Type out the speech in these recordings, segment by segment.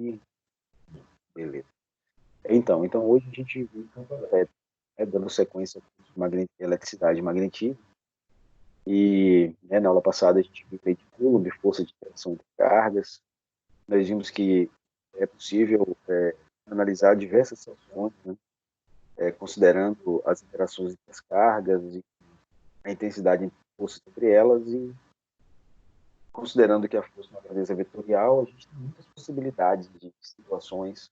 e beleza. Então hoje a gente vê campo elétrico, dando sequência à eletricidade e magnetismo, e na aula passada a gente viu de Coulomb, força de interação entre cargas. Nós vimos que é possível analisar diversas situações, né, considerando as interações entre as cargas e a intensidade de forças entre elas, e considerando que a força na natureza é vetorial, a gente tem muitas possibilidades de situações,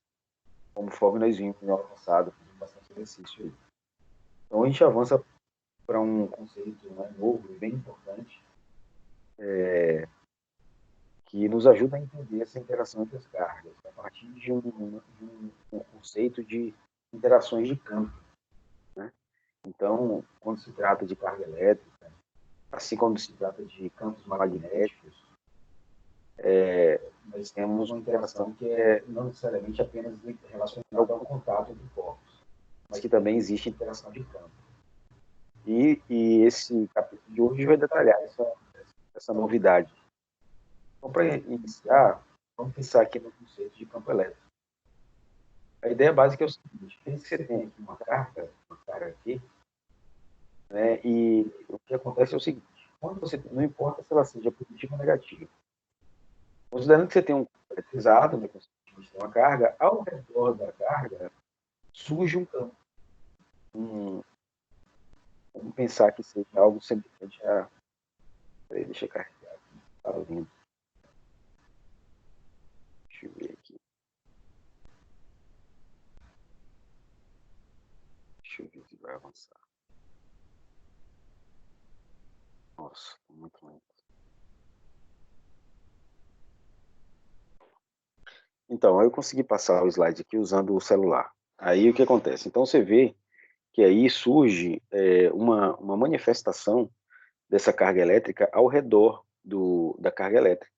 conforme nós vimos no ano passado, fazendo bastante exercício aí. Então a gente avança para um conceito, né, novo e bem importante, que nos ajuda a entender essa interação entre as cargas, a partir de um conceito de interações de campo, né? Então, quando se trata de carga elétrica, assim como se trata de campos magnéticos, nós temos uma interação que é não necessariamente apenas relacionada ao contato entre corpos, mas que também existe interação de campo. E esse capítulo de hoje vai detalhar essa novidade. Então, para iniciar, vamos pensar aqui no conceito de campo elétrico. A ideia básica é o seguinte: pense que você tem aqui uma carga aqui, né, e o que acontece é o seguinte: quando você, não importa se ela seja positiva ou negativa, considerando que você tem um campo eletrizado, né, uma carga, ao redor da carga surge um campo. Vamos pensar que seja algo semelhante a... Peraí, deixa eu carregar aqui. Tá vindo. Deixa eu ver aqui. Deixa eu ver se vai avançar. Nossa, tô muito lento. Então, eu consegui passar o slide aqui usando o celular. Aí o que acontece? Então você vê que aí surge uma manifestação dessa carga elétrica ao redor da carga elétrica.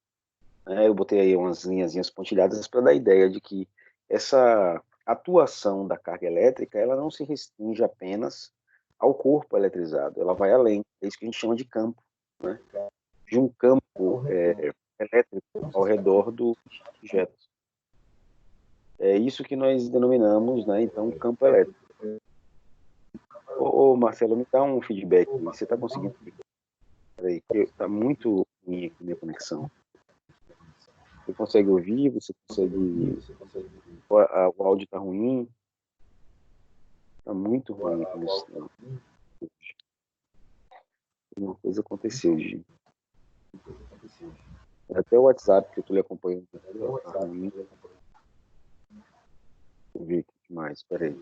Eu botei aí umas linhazinhas pontilhadas para dar a ideia de que essa atuação da carga elétrica, ela não se restringe apenas ao corpo eletrizado, ela vai além. É isso que a gente chama de campo, né? De um campo elétrico ao redor do objeto. É isso que nós denominamos, né, então, campo elétrico. Ô, Marcelo, me dá um feedback. Você está conseguindo? Peraí, que está muito ruim aqui minha conexão. Você consegue ouvir? Você consegue... O áudio está ruim? Está muito ruim a conexão. Uma coisa aconteceu, gente. Até o WhatsApp que eu estou lhe acompanhando está ruim. Deixa eu ver o que mais. Peraí.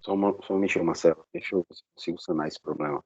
Só um minutinho, Marcelo. Deixa eu ver se eu consigo sanar esse problema.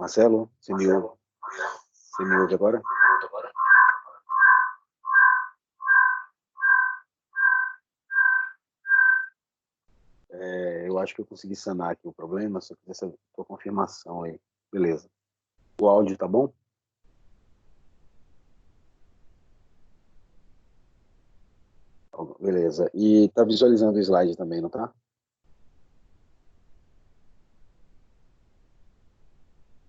Marcelo, você me ouve agora? Eu acho que eu consegui sanar aqui o problema, só que essa tua confirmação aí. Beleza. O áudio tá bom? Beleza. E tá visualizando o slide também, não tá?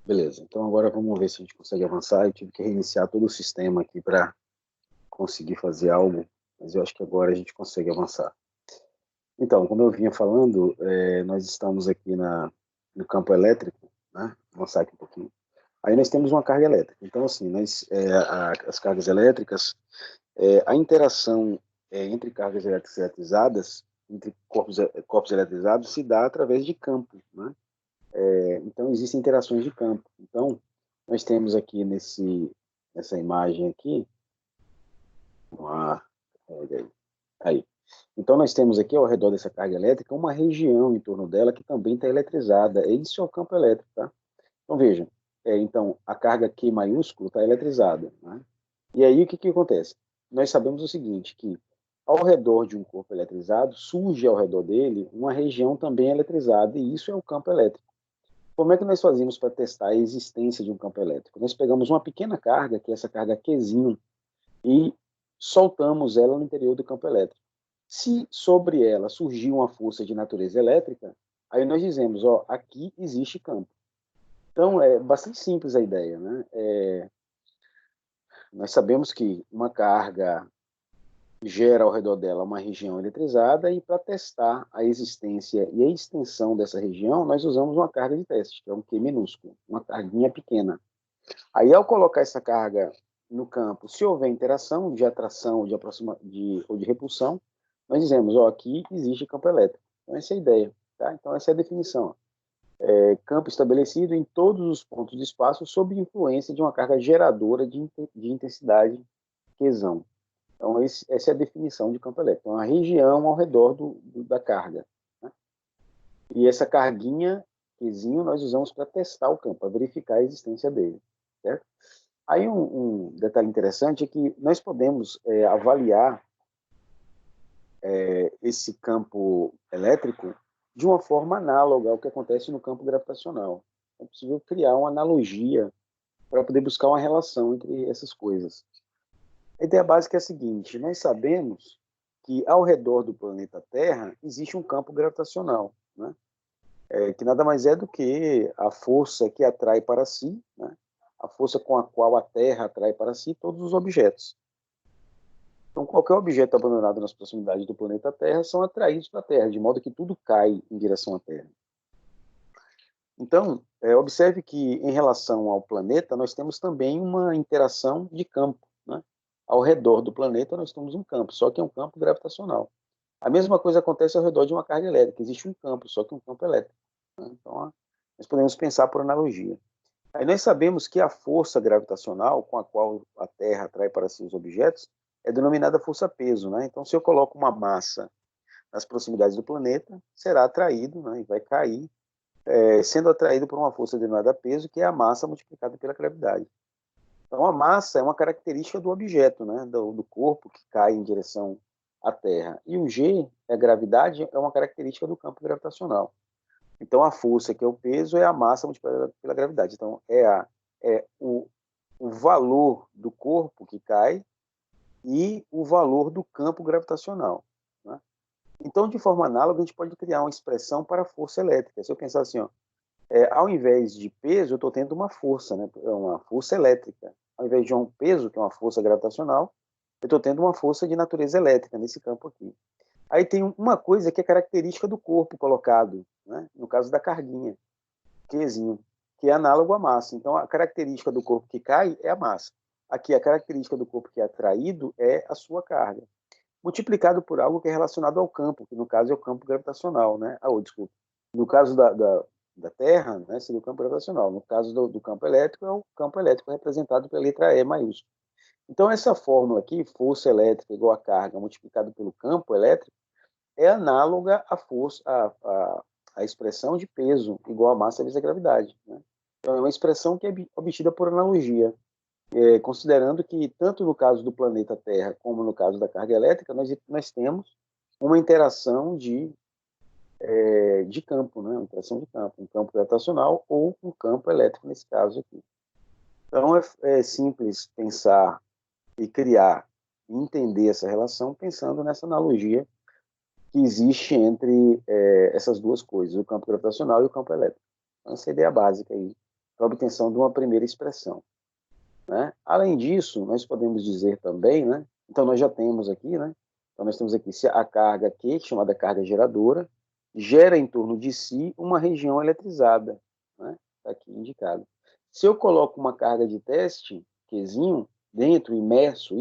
Beleza. Então agora vamos ver se a gente consegue avançar. Eu tive que reiniciar todo o sistema aqui para conseguir fazer algo, mas eu acho que agora a gente consegue avançar. Então, como eu vinha falando, nós estamos aqui no campo elétrico, né? Vou avançar aqui um pouquinho. Aí nós temos uma carga elétrica. Então, assim, as cargas elétricas, a interação entre cargas elétricas eletrizadas, entre corpos eletrizados, se dá através de campo, né? Então, existem interações de campo. Então, nós temos aqui nessa imagem aqui, uma, aí. Então, nós temos aqui ao redor dessa carga elétrica uma região em torno dela que também está eletrizada. Isso é o campo elétrico, tá? Então, vejam, então, a carga Q maiúsculo está eletrizada, né? E aí, o que acontece? Nós sabemos o seguinte, que ao redor de um corpo eletrizado, surge ao redor dele uma região também eletrizada, e isso é o campo elétrico. Como é que nós fazemos para testar a existência de um campo elétrico? Nós pegamos uma pequena carga, que é essa carga Qzinho, e soltamos ela no interior do campo elétrico. Se sobre ela surgir uma força de natureza elétrica, aí nós dizemos, ó, aqui existe campo. Então, é bastante simples a ideia, né? Nós sabemos que uma carga gera ao redor dela uma região eletrizada e para testar a existência e a extensão dessa região, nós usamos uma carga de teste, que é um Q minúsculo, uma carguinha pequena. Aí, ao colocar essa carga no campo, se houver interação de atração ou de repulsão, nós dizemos, ó, aqui existe campo elétrico. Então, essa é a ideia. Tá? Então, essa é a definição. Campo estabelecido em todos os pontos do espaço sob influência de uma carga geradora de intensidade Qzão. Então, essa é a definição de campo elétrico. É uma região ao redor da carga. Né? E essa carguinha, Qzinho, nós usamos para testar o campo, para verificar a existência dele. Certo? Aí um detalhe interessante é que nós podemos avaliar esse campo elétrico de uma forma análoga ao que acontece no campo gravitacional. É possível criar uma analogia para poder buscar uma relação entre essas coisas. A ideia básica é a seguinte: nós sabemos que ao redor do planeta Terra existe um campo gravitacional, né? Que nada mais é do que a força que atrai para si, né? A força com a qual a Terra atrai para si todos os objetos. Então, qualquer objeto abandonado nas proximidades do planeta Terra são atraídos para a Terra, de modo que tudo cai em direção à Terra. Então, observe que, em relação ao planeta, nós temos também uma interação de campo. Né? Ao redor do planeta, nós temos um campo, só que é um campo gravitacional. A mesma coisa acontece ao redor de uma carga elétrica. Existe um campo, só que um campo elétrico. Né? Então, nós podemos pensar por analogia. Aí nós sabemos que a força gravitacional com a qual a Terra atrai para si os objetos é denominada força-peso. Né? Então, se eu coloco uma massa nas proximidades do planeta, será atraído, né, e vai cair, sendo atraído por uma força denominada peso, que é a massa multiplicada pela gravidade. Então, a massa é uma característica do objeto, né, do corpo que cai em direção à Terra. E o G, a gravidade, é uma característica do campo gravitacional. Então, a força, que é o peso, é a massa multiplicada pela gravidade. Então, o valor do corpo que cai e o valor do campo gravitacional. Né? Então, de forma análoga, a gente pode criar uma expressão para a força elétrica. Se eu pensar assim, ó, ao invés de peso, eu estou tendo uma força, né? Uma força elétrica. Ao invés de um peso, que é uma força gravitacional, eu estou tendo uma força de natureza elétrica nesse campo aqui. Aí tem uma coisa que é característica do corpo colocado, né? No caso da carguinha, Qzinho, que é análogo à massa. Então, a característica do corpo que cai é a massa. Aqui, a característica do corpo que é atraído é a sua carga, multiplicado por algo que é relacionado ao campo, que no caso é o campo gravitacional, né? Desculpa. No caso da Terra, né, seria o campo gravitacional. No caso do campo elétrico, é o campo elétrico representado pela letra E maiúscula. Então, essa fórmula aqui, força elétrica igual a carga multiplicado pelo campo elétrico, é análoga à força, à expressão de peso igual a massa vezes a gravidade. Né? Então, é uma expressão que é obtida por analogia, considerando que, tanto no caso do planeta Terra, como no caso da carga elétrica, nós temos uma interação de campo, né? Uma interação de campo, um campo gravitacional ou um campo elétrico, nesse caso aqui. Então, é simples pensar e criar e entender essa relação pensando nessa analogia que existe entre essas duas coisas, o campo gravitacional e o campo elétrico. Então, essa é a ideia básica aí, para a obtenção de uma primeira expressão. Né? Além disso, nós podemos dizer também, né? Então nós já temos aqui, né? Então nós temos aqui a carga Q, chamada carga geradora, gera em torno de si uma região eletrizada, né? Está aqui indicado. Se eu coloco uma carga de teste, Qzinho, dentro, imerso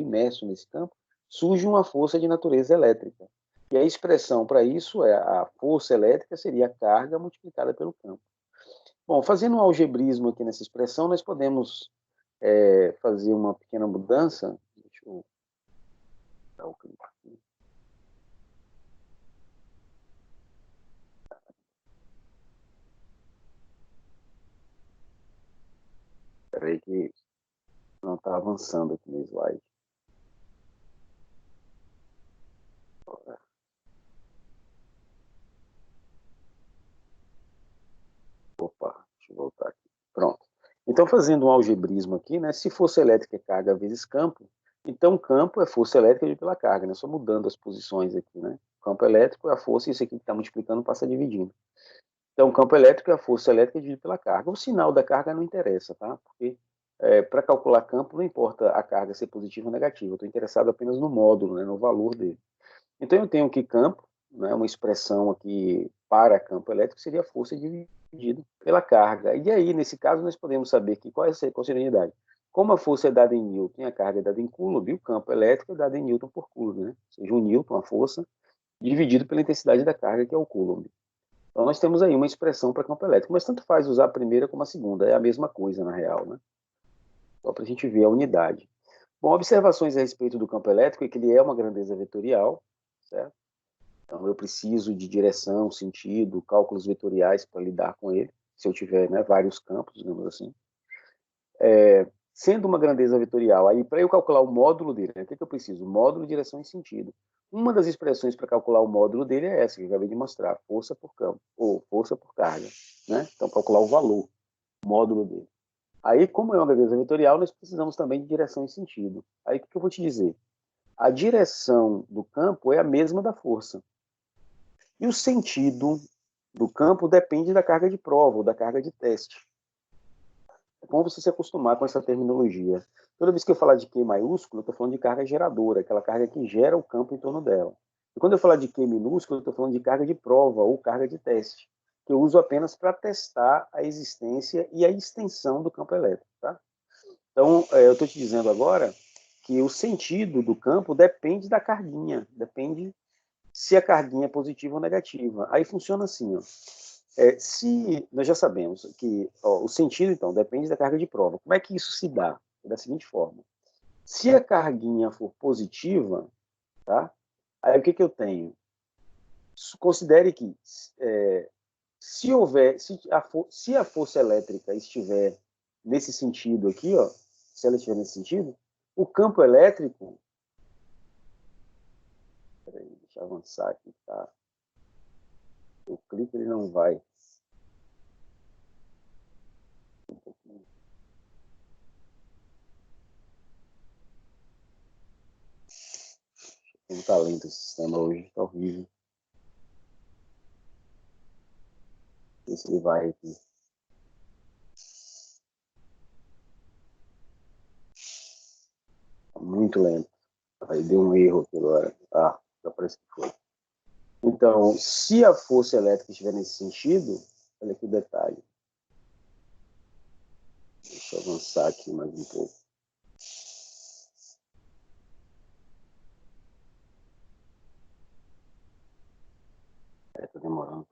nesse campo, surge uma força de natureza elétrica. E a expressão para isso é a força elétrica seria a carga multiplicada pelo campo. Bom, fazendo um algebrismo aqui nessa expressão, nós podemos fazer uma pequena mudança. Deixa eu dar o clique aqui. Espera aí que não está avançando aqui no slide. Opa, deixa eu voltar aqui. Pronto. Então, fazendo um algebrismo aqui, né? Se força elétrica é carga vezes campo, então campo é força elétrica dividida pela carga, né? Só mudando as posições aqui, né? Campo elétrico é a força, e isso aqui que está multiplicando passa dividindo. Então, o campo elétrico é a força elétrica dividida pela carga. O sinal da carga não interessa, tá? Porque para calcular campo não importa a carga ser positiva ou negativa. Eu estou interessado apenas no módulo, né? No valor dele. Então, eu tenho aqui campo, né? Uma expressão aqui para campo elétrico seria a força dividida pela carga. E aí, nesse caso, nós podemos saber que qual seria a unidade. Como a força é dada em Newton e a carga é dada em Coulomb, o campo elétrico é dado em Newton por Coulomb, né? Ou seja, um Newton, a força, dividido pela intensidade da carga, que é o Coulomb. Então, nós temos aí uma expressão para campo elétrico, mas tanto faz usar a primeira como a segunda, é a mesma coisa, na real, né? Só para a gente ver a unidade. Bom, observações a respeito do campo elétrico é que ele é uma grandeza vetorial, certo? Então, eu preciso de direção, sentido, cálculos vetoriais para lidar com ele, se eu tiver, né, vários campos, digamos assim. Sendo uma grandeza vetorial, aí para eu calcular o módulo dele, né, o que eu preciso? Módulo, direção e sentido. Uma das expressões para calcular o módulo dele é essa, que eu acabei de mostrar, força por campo, ou força por carga. Né? Então, calcular o valor, o módulo dele. Aí, como é uma grandeza vetorial, nós precisamos também de direção e sentido. Aí, o que eu vou te dizer? A direção do campo é a mesma da força. E o sentido do campo depende da carga de prova ou da carga de teste. É bom você se acostumar com essa terminologia. Toda vez que eu falar de Q maiúsculo, eu estou falando de carga geradora, aquela carga que gera o campo em torno dela. E quando eu falar de Q minúsculo, eu estou falando de carga de prova ou carga de teste, que eu uso apenas para testar a existência e a extensão do campo elétrico. Tá? Então, eu estou te dizendo agora que o sentido do campo depende da carguinha, depende se a carguinha é positiva ou negativa. Aí funciona assim, ó. Se nós já sabemos que o sentido, então, depende da carga de prova. Como é que isso se dá? Da seguinte forma: se a carguinha for positiva, tá? Aí o que eu tenho? Considere que se a força elétrica estiver nesse sentido aqui, ó, se ela estiver nesse sentido, o campo elétrico, peraí, deixa eu avançar aqui, tá? Eu clico, ele não vai. Tem um talento esse sistema hoje, tá horrível. Ver se ele vai aqui. Tá muito lento. Aí deu um erro aqui agora. Ah, já parece que foi. Então, se a força elétrica estiver nesse sentido, olha aqui o detalhe. Deixa eu avançar aqui mais um pouco. Tá demorando.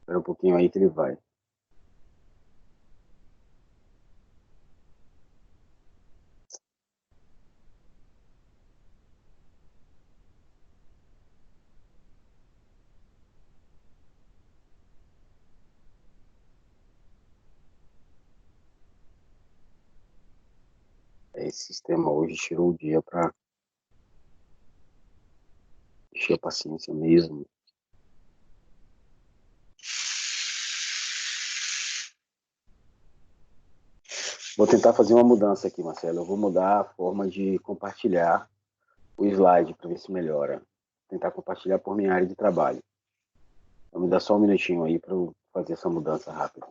Espera um pouquinho aí que ele vai. Esse sistema hoje tirou o dia para encher a paciência mesmo. Vou tentar fazer uma mudança aqui, Marcelo. Eu vou mudar a forma de compartilhar o slide para ver se melhora. Tentar compartilhar por minha área de trabalho. Então, me dá só um minutinho aí para eu fazer essa mudança rápida.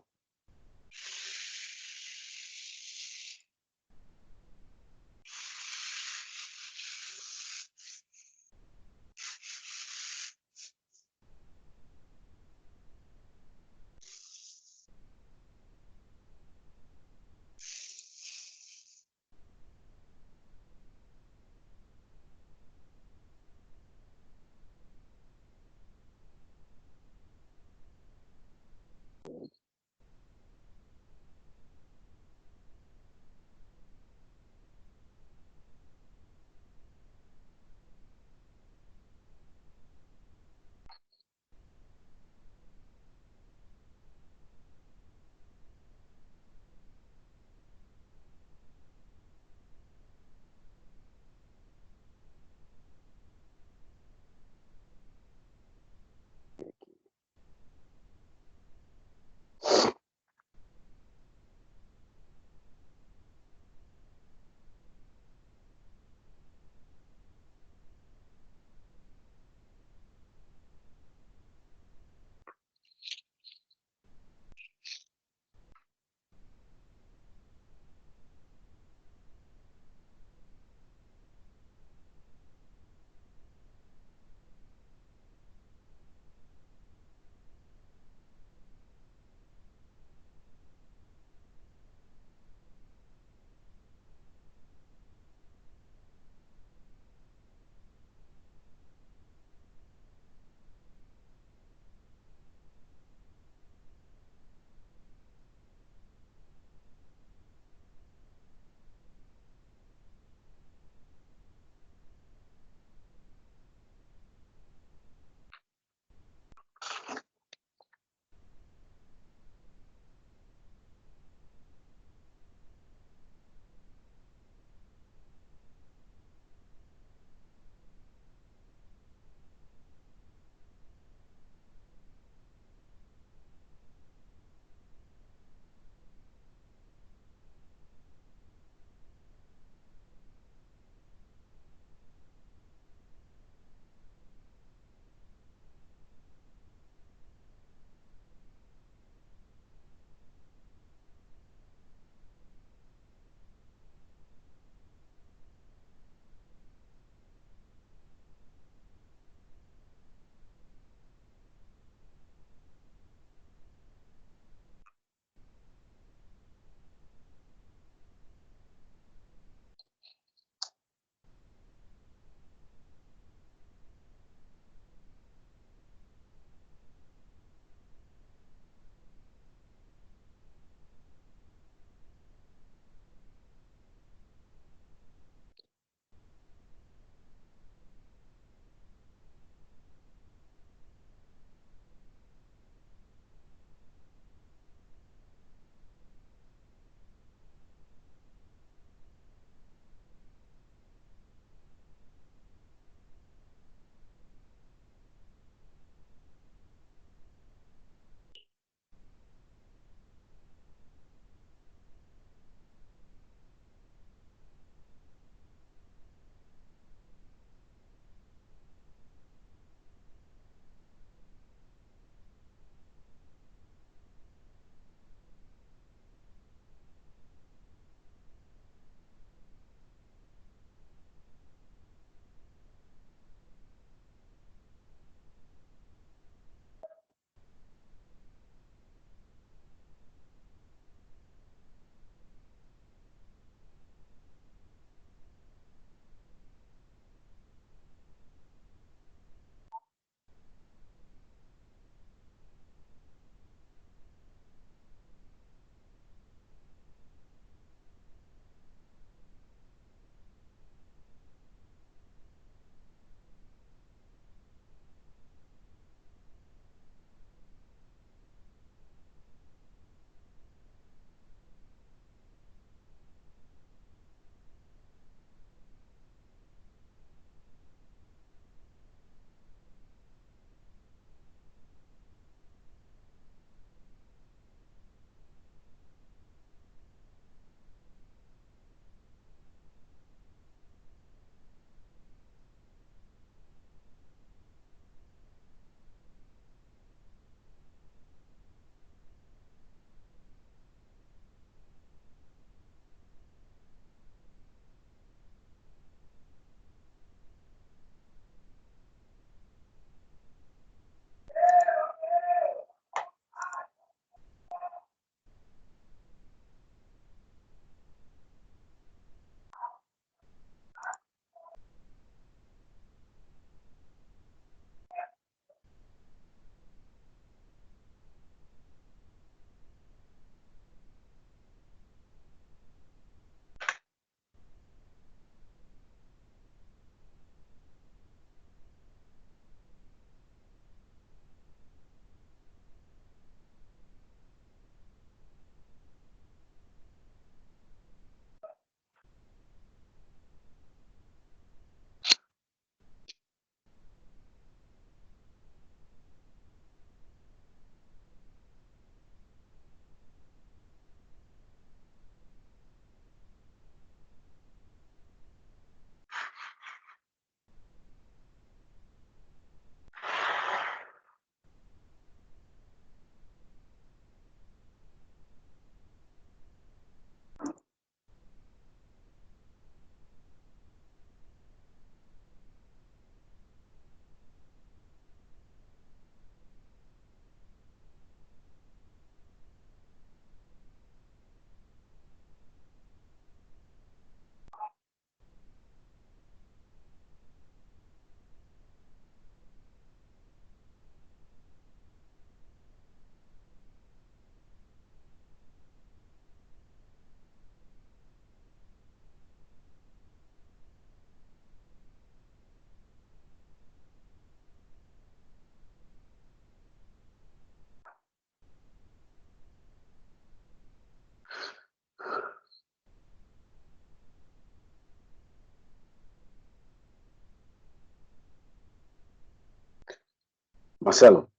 Marcelo,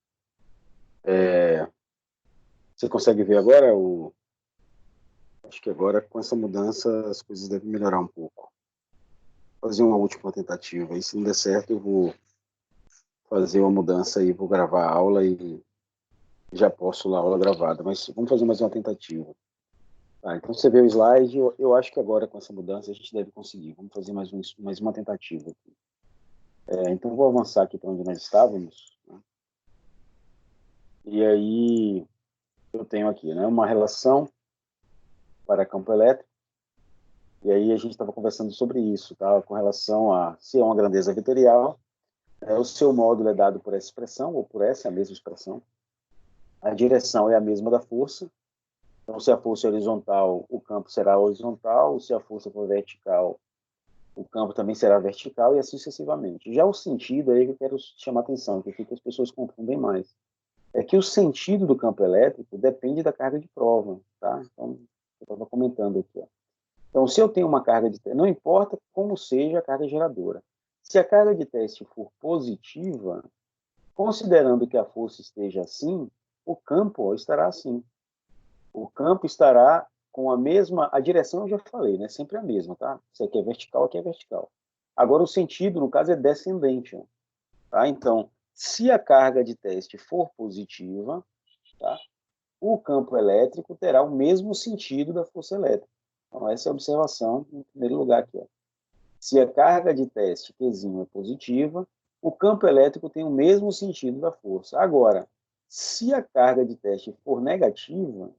você consegue ver agora? Acho que agora, com essa mudança, as coisas devem melhorar um pouco. Vou fazer uma última tentativa. E se não der certo, eu vou fazer uma mudança e vou gravar a aula e já posto lá a aula gravada. Mas vamos fazer mais uma tentativa. Tá, então você vê o slide. Eu acho que agora, com essa mudança, a gente deve conseguir. Vamos fazer mais uma tentativa aqui. Então, vou avançar aqui para onde nós estávamos. Né? E aí, eu tenho aqui, né, uma relação para campo elétrico. E aí a gente estava conversando sobre isso, tá? Com relação a se é uma grandeza vetorial, o seu módulo é dado por essa expressão, ou por essa, a mesma expressão. A direção é a mesma da força. Então, se a força é horizontal, o campo será horizontal. Se a força for vertical, o campo também será vertical, e assim sucessivamente. Já o sentido, aí que eu quero chamar a atenção, que as pessoas confundem mais. É que o sentido do campo elétrico depende da carga de prova, tá? Então, eu estava comentando aqui, ó. Então, se eu tenho uma carga de teste, não importa como seja a carga geradora. Se a carga de teste for positiva, considerando que a força esteja assim, o campo estará assim. O campo estará com a mesma... A direção eu já falei, né? Sempre a mesma, tá? Se aqui é vertical, aqui é vertical. Agora, o sentido, no caso, é descendente. Ó, tá? Então, se a carga de teste for positiva, tá? O campo elétrico terá o mesmo sentido da força elétrica. Então, essa é a observação, em primeiro lugar aqui. Ó. Se a carga de teste Qzinho é positiva, o campo elétrico tem o mesmo sentido da força. Agora, se a carga de teste for negativa,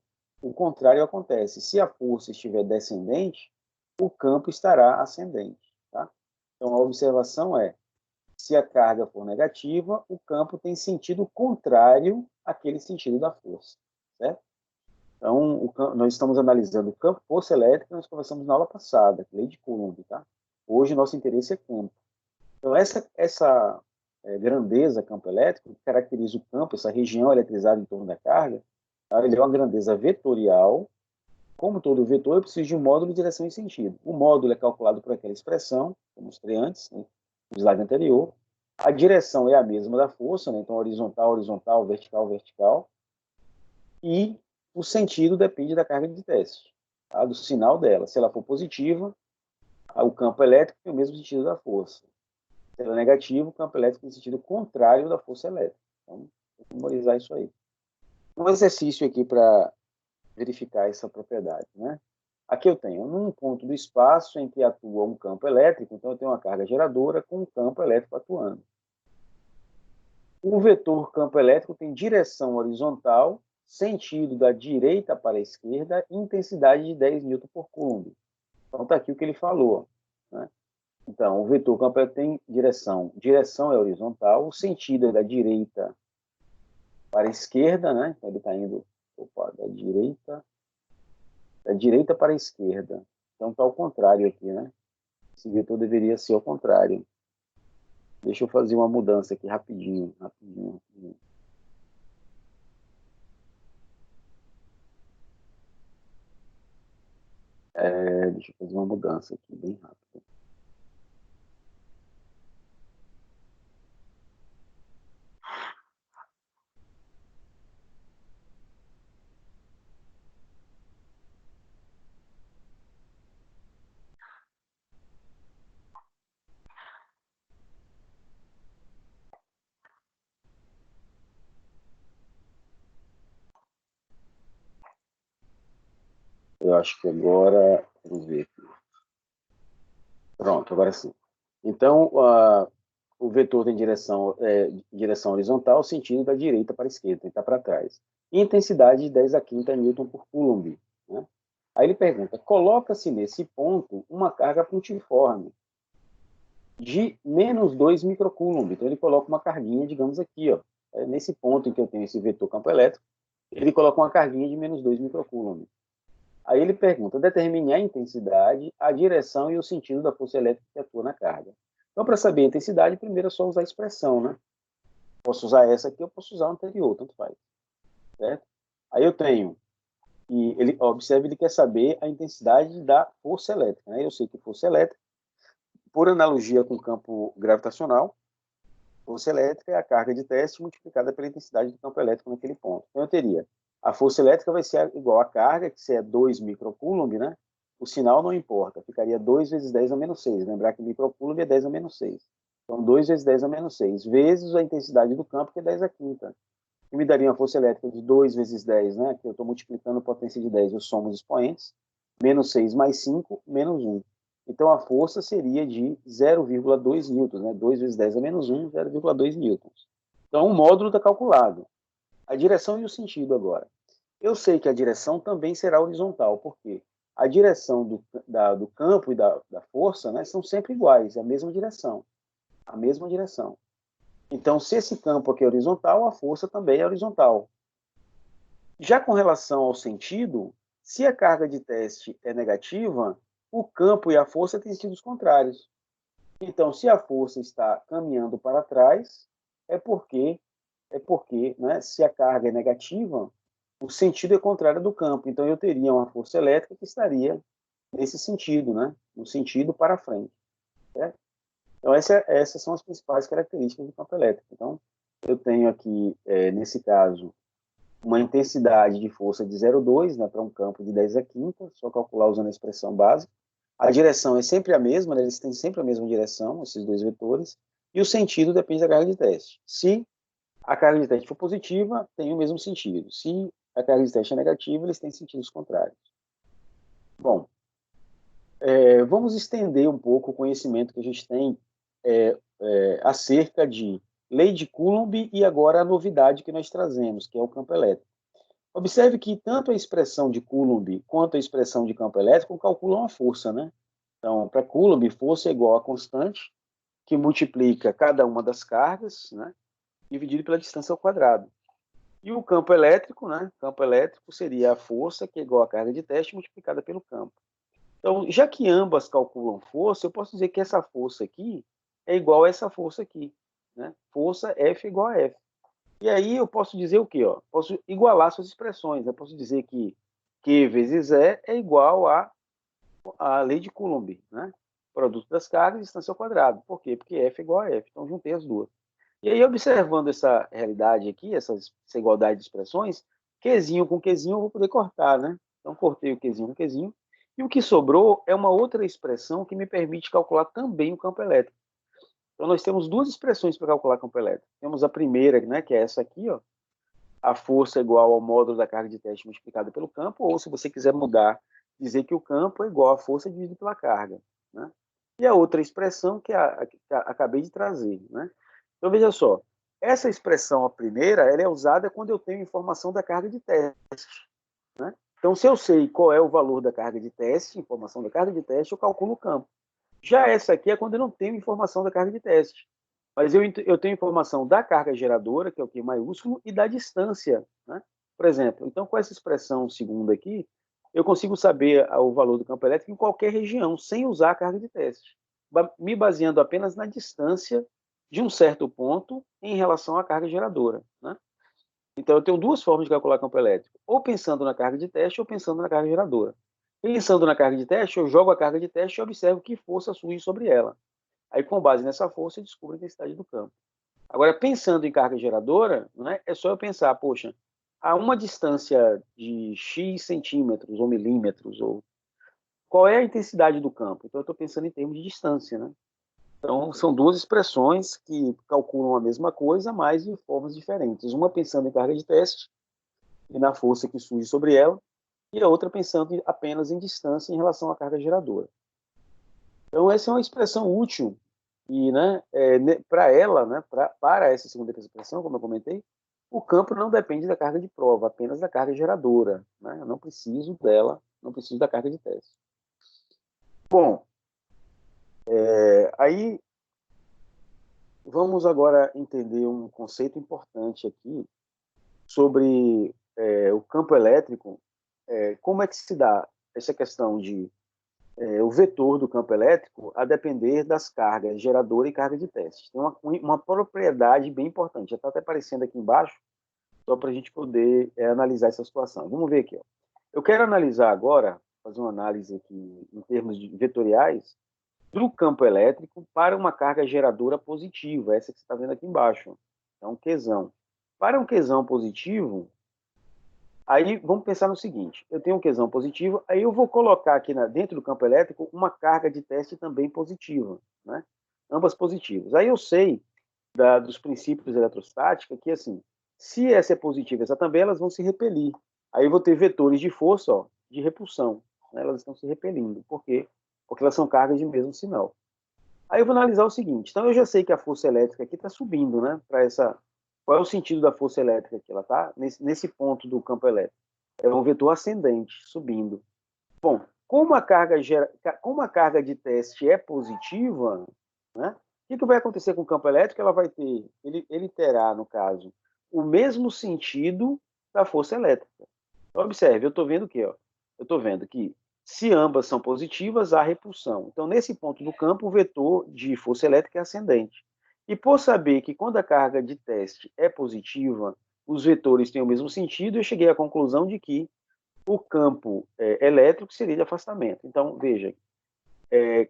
o contrário acontece. Se a força estiver descendente, o campo estará ascendente. Tá? Então, a observação é, se a carga for negativa, o campo tem sentido contrário àquele sentido da força. Certo? Então, nós estamos analisando o campo força elétrica, nós conversamos na aula passada, lei de Coulomb, tá? Hoje, nosso interesse é campo. Então, essa grandeza campo elétrico, que caracteriza o campo, essa região eletrizada em torno da carga, tá? Ele é uma grandeza vetorial. Como todo vetor, eu preciso de um módulo de direção e sentido. O módulo é calculado por aquela expressão, que eu mostrei antes, né, no slide anterior. A direção é a mesma da força, né? Então, horizontal, horizontal, vertical, vertical. E o sentido depende da carga de teste, tá? Do sinal dela. Se ela for positiva, o campo elétrico tem o mesmo sentido da força. Se ela é negativa, o campo elétrico tem sentido contrário da força elétrica. Então, vou memorizar isso aí. Um exercício aqui para verificar essa propriedade, né? Aqui eu tenho, num ponto do espaço em que atua um campo elétrico, então eu tenho uma carga geradora com um campo elétrico atuando. O vetor campo elétrico tem direção horizontal, sentido da direita para a esquerda, intensidade de 10 N por Coulomb. Então, está aqui o que ele falou. Né? Então, o vetor campo elétrico tem direção é horizontal, o sentido é da direita para a esquerda, né? Então, ele está indo da direita para a esquerda. Então, está ao contrário aqui, né? Esse vetor deveria ser ao contrário. Deixa eu fazer uma mudança aqui rapidinho. Deixa eu fazer uma mudança aqui, bem rápido. Eu acho que agora... Vamos ver aqui. Pronto, agora sim. Então, o vetor tem direção horizontal, sentido da direita para a esquerda, ele está para trás. E intensidade de 10 a quinta Newton por Coulomb. Né? Aí ele pergunta, coloca-se nesse ponto uma carga pontiforme de menos 2 microcoulomb. Então, ele coloca uma carguinha, digamos aqui, ó, nesse ponto em que eu tenho esse vetor campo elétrico, ele coloca uma carguinha de menos 2 microcoulomb. Aí ele pergunta, determine a intensidade, a direção e o sentido da força elétrica que atua na carga. Então, para saber a intensidade, primeiro é só usar a expressão, né? Posso usar essa aqui, eu posso usar a anterior, tanto faz. Certo? Aí eu tenho, e ele, observe, ele quer saber a intensidade da força elétrica. Né? Eu sei que força elétrica, por analogia com o campo gravitacional, força elétrica é a carga de teste multiplicada pela intensidade do campo elétrico naquele ponto. Então, eu teria a força elétrica vai ser igual à carga, que se é 2 microcoulomb, né? O sinal não importa, ficaria 2 vezes 10 a menos 6. Lembrar que microcoulomb é 10 a menos 6. Então, 2 vezes 10 a menos 6, vezes a intensidade do campo, que é 10 a quinta. Que me daria uma força elétrica de 2 vezes 10, né? Que eu estou multiplicando a potência de 10, eu somo os expoentes. Menos 6 mais 5, menos 1. Então, a força seria de 0,2 newtons, né? 2 vezes 10 a menos 1, 0,2 newtons. Então, o módulo está calculado. A direção e o sentido agora. Eu sei que a direção também será horizontal, porque a direção do campo e da força, né, são sempre iguais, é a mesma direção. A mesma direção. Então, se esse campo aqui é horizontal, a força também é horizontal. Já com relação ao sentido, se a carga de teste é negativa, o campo e a força têm sentidos contrários. Então, se a força está caminhando para trás, é porque, né, se a carga é negativa, o sentido é contrário do campo. Então, eu teria uma força elétrica que estaria nesse sentido, né, no sentido para frente. Certo? Então, essas são as principais características do campo elétrico. Então, eu tenho aqui, nesse caso, uma intensidade de força de 0,2, né, para um campo de 10 a quinta, só calcular usando a expressão básica. A direção é sempre a mesma, né, eles têm sempre a mesma direção, esses dois vetores, e o sentido depende da carga de teste. Se a carga de teste for positiva, tem o mesmo sentido. Se a carga de teste é negativa, eles têm sentidos contrários. Bom, vamos estender um pouco o conhecimento que a gente tem acerca de lei de Coulomb e agora a novidade que nós trazemos, que é o campo elétrico. Observe que tanto a expressão de Coulomb quanto a expressão de campo elétrico calculam a força, né? Então, para Coulomb, força é igual a constante, que multiplica cada uma das cargas, né, dividido pela distância ao quadrado. E o campo elétrico, né? Campo elétrico seria a força, que é igual à carga de teste, multiplicada pelo campo. Então, já que ambas calculam força, eu posso dizer que essa força aqui é igual a essa força aqui, né? Força F igual a F. E aí eu posso dizer o quê? Ó? Posso igualar suas expressões. Eu posso dizer que Q vezes E é igual a lei de Coulomb, né? Produto das cargas, distância ao quadrado. Por quê? Porque F é igual a F. Então, juntei as duas. E aí, observando essa realidade aqui, essa igualdade de expressões, Qzinho com Qzinho eu vou poder cortar, né? Então, cortei o Qzinho com Qzinho. E o que sobrou é uma outra expressão que me permite calcular também o campo elétrico. Então, nós temos duas expressões para calcular campo elétrico. Temos a primeira, né, que é essa aqui, ó, a força é igual ao módulo da carga de teste multiplicada pelo campo, ou se você quiser mudar, dizer que o campo é igual à força dividido pela carga. Né? E a outra expressão que acabei de trazer. Né? Então, veja só, essa expressão, a primeira, ela é usada quando eu tenho informação da carga de teste. Né? Então, se eu sei qual é o valor da carga de teste, informação da carga de teste, eu calculo o campo. Já essa aqui é quando eu não tenho informação da carga de teste. Mas eu tenho informação da carga geradora, que é o Q maiúsculo, e da distância. Né? Por exemplo, então com essa expressão segunda aqui, eu consigo saber o valor do campo elétrico em qualquer região, sem usar a carga de teste, me baseando apenas na distância de um certo ponto em relação à carga geradora. Né? Então, eu tenho duas formas de calcular campo elétrico, ou pensando na carga de teste, ou pensando na carga geradora. Pensando na carga de teste, eu jogo a carga de teste e observo que força surge sobre ela. Aí, com base nessa força, eu descubro a intensidade do campo. Agora, pensando em carga geradora, né, é só eu pensar, poxa, a uma distância de X centímetros ou milímetros, ou qual é a intensidade do campo? Então, eu estou pensando em termos de distância. Né? Então, são duas expressões que calculam a mesma coisa, mas de formas diferentes. Uma pensando em carga de teste e na força que surge sobre ela, e a outra pensando apenas em distância em relação à carga geradora. Então, essa é uma expressão útil e, né, para ela, né, para essa segunda expressão, como eu comentei, o campo não depende da carga de prova, apenas da carga geradora. Né? Eu não preciso dela, não preciso da carga de teste. Bom, aí vamos agora entender um conceito importante aqui sobre o campo elétrico. Como é que se dá essa questão de o vetor do campo elétrico a depender das cargas geradora e carga de teste. Tem uma propriedade bem importante, já está até aparecendo aqui embaixo, só para a gente poder analisar essa situação. Vamos ver aqui. Eu quero analisar agora, fazer uma análise aqui em termos vetoriais, do campo elétrico para uma carga geradora positiva, essa que você está vendo aqui embaixo. É um Qzão. Para um Qzão positivo, aí vamos pensar no seguinte, eu tenho um Qzão positivo, aí eu vou colocar aqui dentro do campo elétrico uma carga de teste também positiva, né? Ambas positivas. Aí eu sei dos princípios eletrostática que, assim, se essa é positiva, essa também, elas vão se repelir. Aí eu vou ter vetores de força, ó, de repulsão, né? Elas estão se repelindo. Por quê? Porque elas são cargas de mesmo sinal. Aí eu vou analisar o seguinte, então eu já sei que a força elétrica aqui está subindo, né? Para essa, qual é o sentido da força elétrica aqui? Ela está nesse ponto do campo elétrico. É um vetor ascendente, subindo. Bom, como a carga de teste é positiva, né? O que vai acontecer com o campo elétrico? Ela vai ter, ele terá, no caso, o mesmo sentido da força elétrica. Então, observe, eu estou vendo o quê? Ó? Eu estou vendo que se ambas são positivas, há repulsão. Então, nesse ponto do campo, o vetor de força elétrica é ascendente. E por saber que quando a carga de teste é positiva, os vetores têm o mesmo sentido, eu cheguei à conclusão de que o campo elétrico seria de afastamento. Então, veja,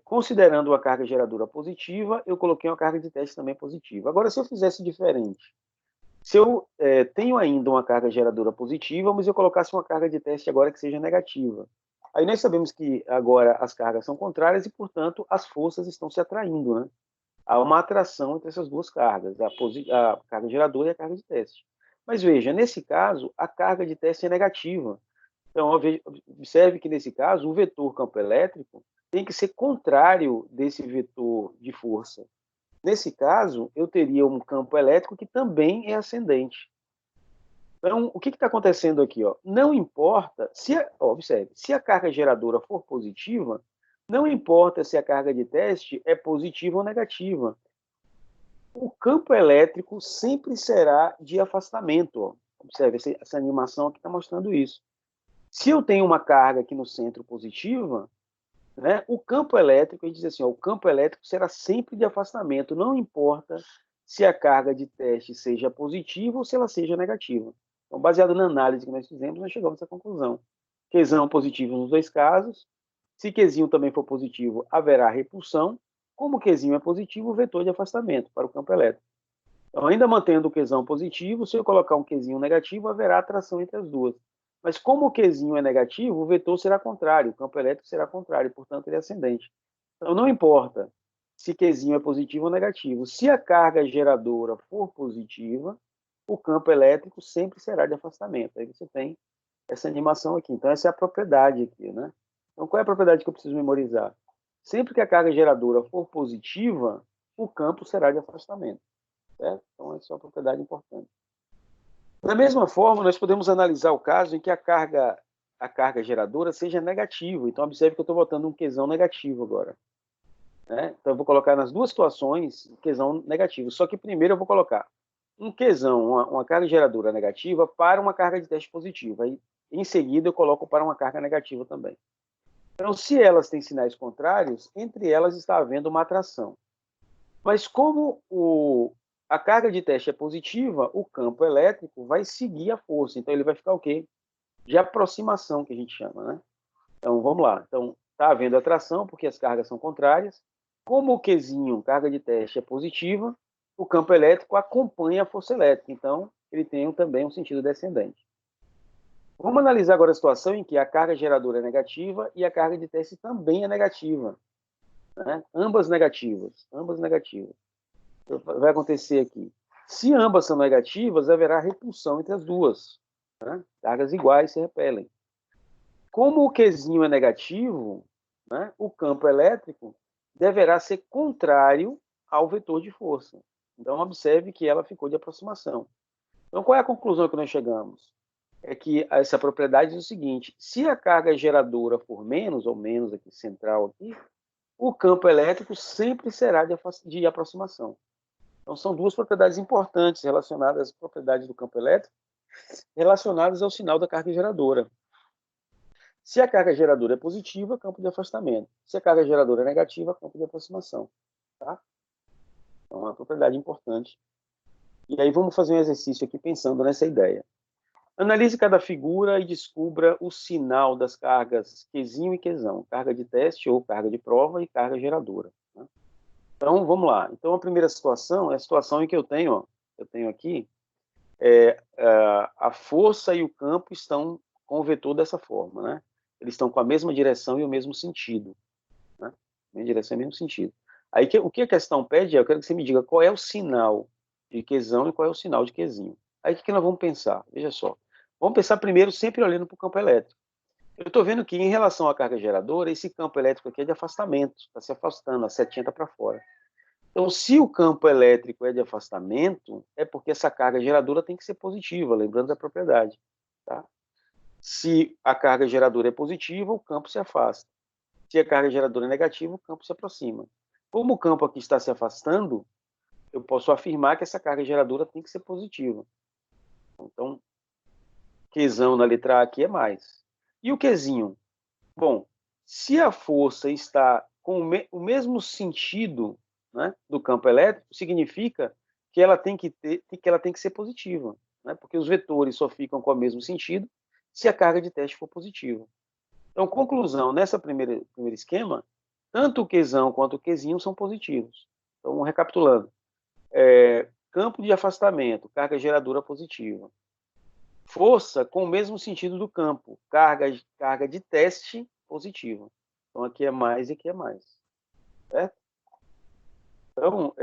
considerando a carga geradora positiva, eu coloquei uma carga de teste também positiva. Agora, se eu fizesse diferente, se eu tenho ainda uma carga geradora positiva, mas eu colocasse uma carga de teste agora que seja negativa. Aí nós sabemos que agora as cargas são contrárias e, portanto, as forças estão se atraindo, né? Há uma atração entre essas duas cargas, a carga geradora e a carga de teste. Mas veja, nesse caso, a carga de teste é negativa. Então, observe que, nesse caso, o vetor campo elétrico tem que ser contrário desse vetor de força. Nesse caso, eu teria um campo elétrico que também é ascendente. Então, o que está acontecendo aqui? Ó? Não importa, observe, se a carga geradora for positiva, não importa se a carga de teste é positiva ou negativa. O campo elétrico sempre será de afastamento. Ó. Observe, essa animação aqui está mostrando isso. Se eu tenho uma carga aqui no centro positiva, né, o campo elétrico, a gente diz assim, ó, o campo elétrico será sempre de afastamento, não importa se a carga de teste seja positiva ou se ela seja negativa. Então, baseado na análise que nós fizemos, nós chegamos a essa conclusão. Qzão positivo nos dois casos. Se Qzinho também for positivo, haverá repulsão. Como Qzinho é positivo, o vetor de afastamento para o campo elétrico. Então, ainda mantendo o Qzão positivo, se eu colocar um Qzinho negativo, haverá atração entre as duas. Mas como o Qzinho é negativo, o vetor será contrário, o campo elétrico será contrário, portanto, ele é ascendente. Então, não importa se Qzinho é positivo ou negativo. Se a carga geradora for positiva, o campo elétrico sempre será de afastamento. Aí você tem essa animação aqui. Então, essa é a propriedade aqui, né? Então, qual é a propriedade que eu preciso memorizar? Sempre que a carga geradora for positiva, o campo será de afastamento. Certo? Então, essa é uma propriedade importante. Da mesma forma, nós podemos analisar o caso em que a carga geradora seja negativa. Então, observe que eu estou botando um Qzão negativo agora. Né? Então, eu vou colocar nas duas situações um Qzão negativo. Só que primeiro eu vou colocar um Qzão, uma carga geradora negativa, para uma carga de teste positiva. Aí, em seguida, eu coloco para uma carga negativa também. Então, se elas têm sinais contrários, entre elas está havendo uma atração. Mas como a carga de teste é positiva, o campo elétrico vai seguir a força. Então, ele vai ficar o quê? De aproximação, que a gente chama, né? Então, vamos lá. Então, está havendo atração, porque as cargas são contrárias. Como o Qzinho, carga de teste, é positiva, o campo elétrico acompanha a força elétrica. Então, ele tem também um sentido descendente. Vamos analisar agora a situação em que a carga geradora é negativa e a carga de teste também é negativa. Né? Ambas negativas. Ambas negativas. Vai acontecer aqui. Se ambas são negativas, haverá repulsão entre as duas. Né? Cargas iguais se repelem. Como o Qzinho é negativo, né, o campo elétrico deverá ser contrário ao vetor de força. Então, observe que ela ficou de aproximação. Então, qual é a conclusão que nós chegamos? É que essa propriedade diz o seguinte: se a carga geradora for menos, ou menos aqui, central aqui, o campo elétrico sempre será de aproximação. Então, são duas propriedades importantes relacionadas às propriedades do campo elétrico, relacionadas ao sinal da carga geradora. Se a carga geradora é positiva, campo de afastamento. Se a carga geradora é negativa, campo de aproximação. Tá? Então, é uma propriedade importante. E aí vamos fazer um exercício aqui pensando nessa ideia. Analise cada figura e descubra o sinal das cargas Qzinho e Qzão, carga de teste ou carga de prova e carga geradora. Né? Então, vamos lá. Então, a primeira situação é a situação em que eu tenho aqui, a força e o campo estão com o vetor dessa forma, né? Eles estão com a mesma direção e o mesmo sentido, né? Mesma direção e o mesmo sentido. Aí, o que a questão pede é, eu quero que você me diga qual é o sinal de Qzão e qual é o sinal de Qzinho. Aí, o que nós vamos pensar? Veja só. Vamos pensar primeiro sempre olhando para o campo elétrico. Eu estou vendo que, em relação à carga geradora, esse campo elétrico aqui é de afastamento, está se afastando, a setinha está para fora. Então, se o campo elétrico é de afastamento, é porque essa carga geradora tem que ser positiva, lembrando da propriedade. Tá? Se a carga geradora é positiva, o campo se afasta. Se a carga geradora é negativa, o campo se aproxima. Como o campo aqui está se afastando, eu posso afirmar que essa carga geradora tem que ser positiva. Então, Qzão na letra A aqui é mais. E o Qzinho? Bom, se a força está com o mesmo sentido, né, do campo elétrico, significa que ela tem que ser positiva, né, porque os vetores só ficam com o mesmo sentido se a carga de teste for positiva. Então, conclusão, nessa primeiro esquema, tanto o Qzão quanto o Qzinho são positivos. Então, recapitulando, campo de afastamento, carga geradora positiva. Força com o mesmo sentido do campo, carga de teste positiva. Então, aqui é mais e aqui é mais. Certo? Então,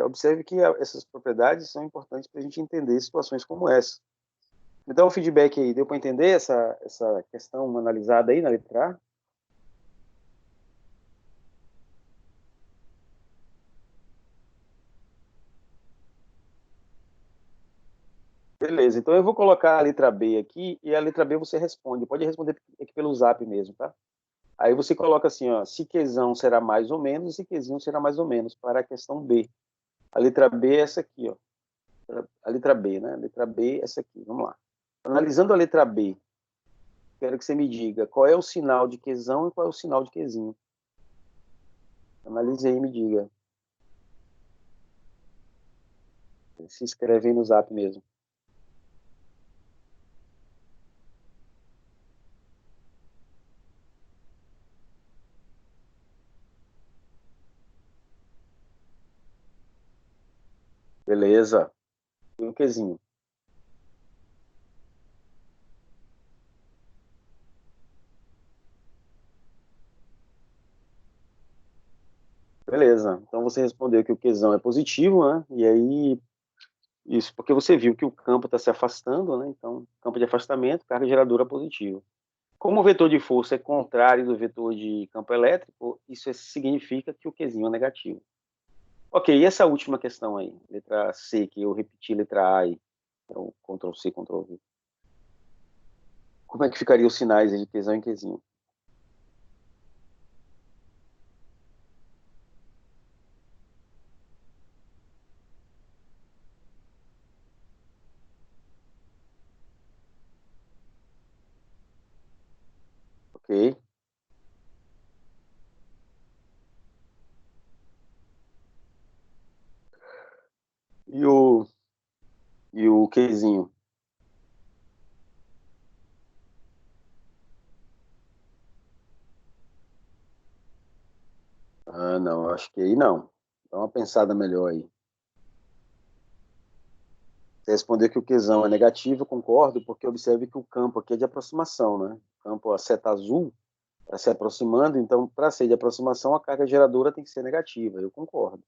observe que essas propriedades são importantes para a gente entender situações como essa. Me dá um feedback aí, deu para entender essa questão analisada aí na letra A? Beleza, então eu vou colocar a letra B aqui, e a letra B você responde. Pode responder aqui pelo zap mesmo, tá? Aí você coloca assim, ó, se Qzão será mais ou menos, e Qzinho será mais ou menos, para a questão B. A letra B é essa aqui, ó. A letra B, né? A letra B é essa aqui, vamos lá. Analisando a letra B, quero que você me diga qual é o sinal de Qzão e qual é o sinal de Qzinho. Analise aí e me diga. Se inscreve aí no zap mesmo. Beleza. E o Qzinho? Beleza. Então você respondeu que o Qzão é positivo, né? E aí, isso porque você viu que o campo está se afastando, né? Então, campo de afastamento, carga geradora positiva. Como o vetor de força é contrário do vetor de campo elétrico, isso significa que o Qzinho é negativo. Ok, e essa última questão aí, letra C, que eu repeti letra A aí, então Ctrl C, Ctrl V. Como é que ficariam os sinais de Qzão e Qzinho? Ok? E o Qzinho? Ah, não, acho que aí não. Dá uma pensada melhor aí. Você respondeu que o Qzão é negativo, eu concordo, porque observe que o campo aqui é de aproximação, né? O campo, a seta azul, está se aproximando, então, para ser de aproximação, a carga geradora tem que ser negativa, eu concordo.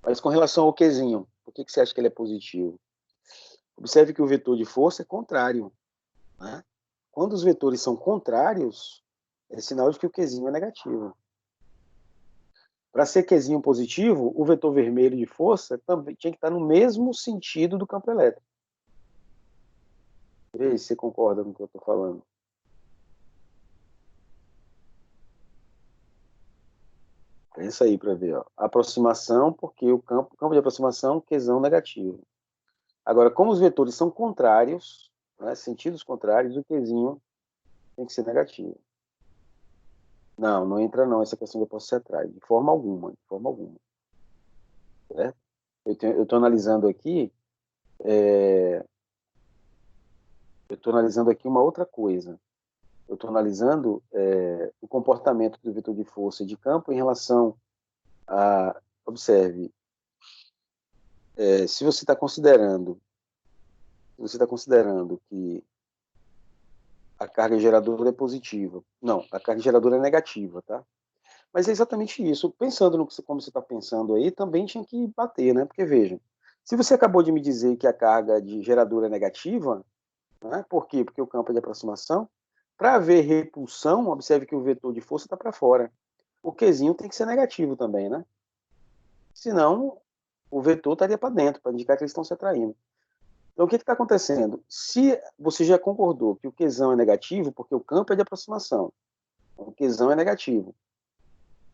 Mas com relação ao Qzinho, por que você acha que ele é positivo? Observe que o vetor de força é contrário, né? Quando os vetores são contrários, é sinal de que o Qzinho é negativo. Para ser Qzinho positivo, o vetor vermelho de força também tinha que estar no mesmo sentido do campo elétrico. E aí, você concorda com o que eu estou falando? Pensa aí para ver. Ó. Aproximação, porque o campo de aproximação, Qzão negativo. Agora, como os vetores são contrários, né, sentidos contrários, o Qzinho tem que ser negativo. Não, não entra não, essa questão de posso ser atrás, de forma alguma, de forma alguma. Certo? Eu estou analisando aqui, Eu estou analisando aqui uma outra coisa. Eu estou analisando o comportamento do vetor de força e de campo em relação a... Observe, se você está considerando que a carga geradora é positiva. Não, a carga geradora é negativa, tá? Mas é exatamente isso. Pensando no que como você está pensando aí, também tinha que bater, né? Porque, veja, se você acabou de me dizer que a carga de geradora é negativa, né? Por quê? Porque o campo é de aproximação. Para haver repulsão, observe que o vetor de força está para fora. O Qzinho tem que ser negativo também, né? Senão, o vetor estaria para dentro, para indicar que eles estão se atraindo. Então, o que está acontecendo? Se você já concordou que o Qzão é negativo, porque o campo é de aproximação, o Qzão é negativo.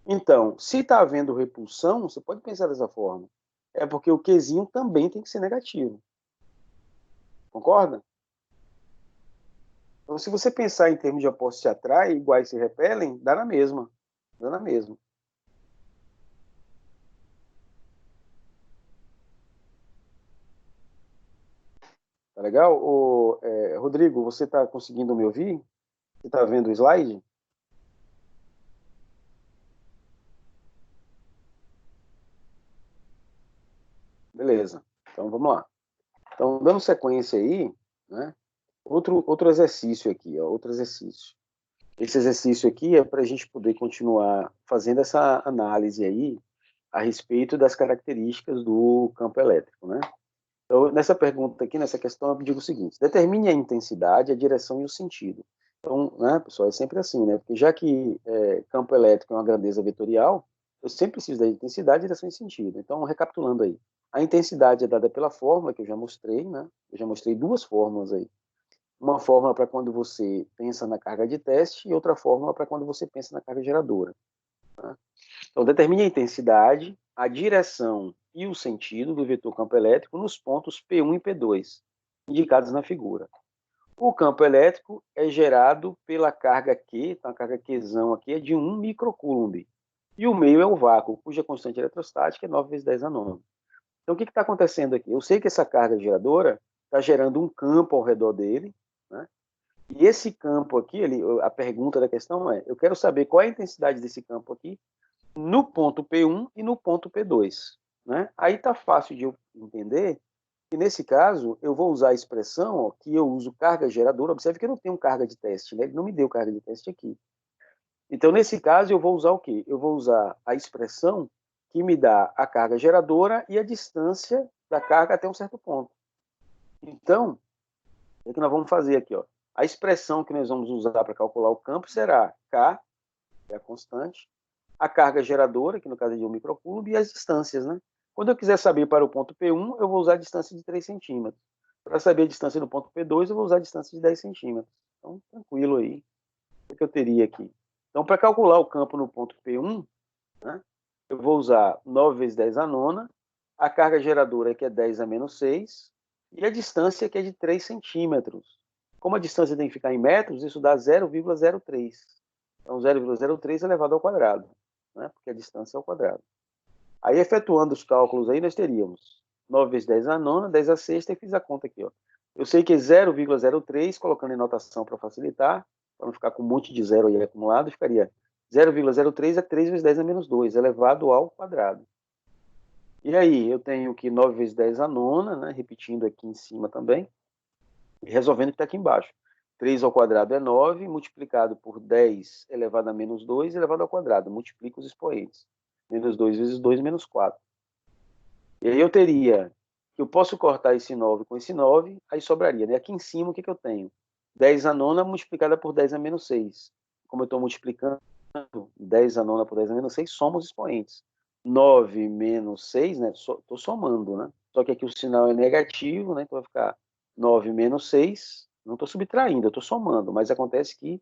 Então, se está havendo repulsão, você pode pensar dessa forma. É porque o Qzinho também tem que ser negativo. Concorda? Então, se você pensar em termos de opostos se atraem, iguais se repelem, dá na mesma. Dá na mesma. Tá legal? Rodrigo, você está conseguindo me ouvir? Você está vendo o slide? Beleza. Então, vamos lá. Então, dando sequência aí, né? Outro exercício aqui, ó, outro exercício. Esse exercício aqui é para a gente poder continuar fazendo essa análise aí a respeito das características do campo elétrico, né? Então, nessa pergunta aqui, nessa questão, eu digo o seguinte: determine a intensidade, a direção e o sentido. Então, né, pessoal, é sempre assim, né? Porque já que campo elétrico é uma grandeza vetorial, eu sempre preciso da intensidade, direção e sentido. Então, recapitulando aí, a intensidade é dada pela fórmula que eu já mostrei, né? Eu já mostrei duas fórmulas aí. Uma fórmula para quando você pensa na carga de teste e outra fórmula para quando você pensa na carga geradora. Tá? Então, determine a intensidade, a direção e o sentido do vetor campo elétrico nos pontos P1 e P2, indicados na figura. O campo elétrico é gerado pela carga Q, então a carga Qzão aqui é de 1 microcoulomb. E o meio é o vácuo, cuja constante eletrostática é 9 vezes 10 a 9. Então, o que está acontecendo aqui? Eu sei que essa carga geradora está gerando um campo ao redor dele, né? E esse campo aqui, a pergunta da questão é, eu quero saber qual é a intensidade desse campo aqui no ponto P1 e no ponto P2. Né? Aí está fácil de eu entender que, nesse caso, eu vou usar a expressão ó, que eu uso carga geradora. Observe que eu não tenho carga de teste, né? Ele não me deu carga de teste aqui. Então, nesse caso, eu vou usar o quê? Eu vou usar a expressão que me dá a carga geradora e a distância da carga até um certo ponto. Então, o que nós vamos fazer aqui? Ó? A expressão que nós vamos usar para calcular o campo será K, que é a constante, a carga geradora, que no caso é de 1 microcoulomb, e as distâncias, né? Quando eu quiser saber para o ponto P1, eu vou usar a distância de 3 centímetros. Para saber a distância do ponto P2, eu vou usar a distância de 10 centímetros. Então, tranquilo aí. O que eu teria aqui? Então, para calcular o campo no ponto P1, né, eu vou usar 9 vezes 10 a nona, a carga geradora, que é 10 a menos 6, e a distância, que é de 3 centímetros. Como a distância tem que ficar em metros, isso dá 0,03. Então, 0,03 elevado ao quadrado, né? Porque a distância é ao quadrado. Aí, efetuando os cálculos aí, nós teríamos 9 vezes 10 a nona, 10 a sexta, e fiz a conta aqui. Ó. Eu sei que é 0,03, colocando em notação para facilitar, para não ficar com um monte de zero aí acumulado, ficaria 0,03 é 3 vezes 10 a menos 2, elevado ao quadrado. E aí, eu tenho que 9 vezes 10 a nona, né? Repetindo aqui em cima também, e resolvendo o que está aqui embaixo. 3 ao quadrado é 9, multiplicado por 10 elevado a menos 2, elevado ao quadrado. Multiplica os expoentes. Menos 2 vezes 2, menos 4. E aí eu teria, eu posso cortar esse 9 com esse 9, aí sobraria. Né? Aqui em cima, o que eu tenho? 10 a nona multiplicada por 10 a menos 6. Como eu estou multiplicando 10 a nona por 10 a menos 6, soma os expoentes. 9 menos 6, né? Estou somando, né? Só que aqui o sinal é negativo, né? Então vai ficar 9 menos 6. Não estou subtraindo, eu estou somando, mas acontece que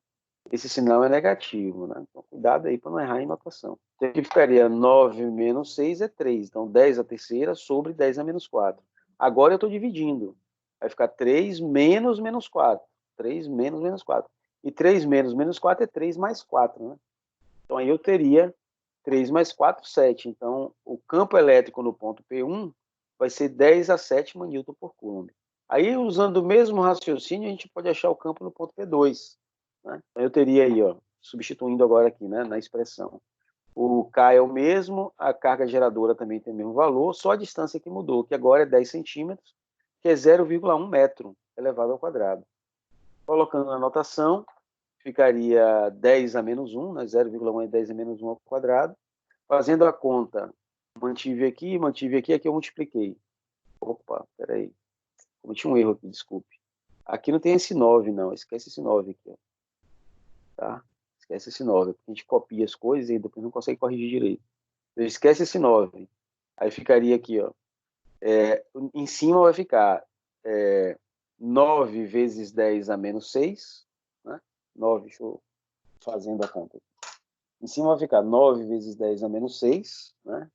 esse sinal é negativo, né? Então cuidado aí para não errar em notação. Então aqui ficaria 9 menos 6 é 3. Então 10 a terceira sobre 10 a menos 4. Agora eu estou dividindo. Vai ficar 3 menos menos 4. 3 menos menos 4. E 3 menos menos 4 é 3 mais 4, né? Então aí eu teria 3 mais 4, 7. Então o campo elétrico no ponto P1 vai ser 10 a sétima Newton por Coulomb. Aí, usando o mesmo raciocínio, a gente pode achar o campo no ponto P2. Né? Então, eu teria aí, ó, substituindo agora aqui, né, na expressão. O K é o mesmo, a carga geradora também tem o mesmo valor, só a distância que mudou, que agora é 10 centímetros, que é 0,1 metro elevado ao quadrado. Colocando na notação, ficaria 10 a menos 1, né? 0,1 é 10 a menos 1 ao quadrado. Fazendo a conta, mantive aqui, aqui eu multipliquei. Opa, peraí, cometi um erro aqui, desculpe. Aqui não tem esse 9, não, esquece esse 9 aqui, ó. Tá? Esquece esse 9, porque a gente copia as coisas e depois não consegue corrigir direito. Então, esquece esse 9. Aí ficaria aqui, ó. Em cima vai ficar 9 vezes 10 a menos 6, né? 9, deixa eu fazendo a conta. Em cima vai ficar 9 vezes 10 a menos 6, né?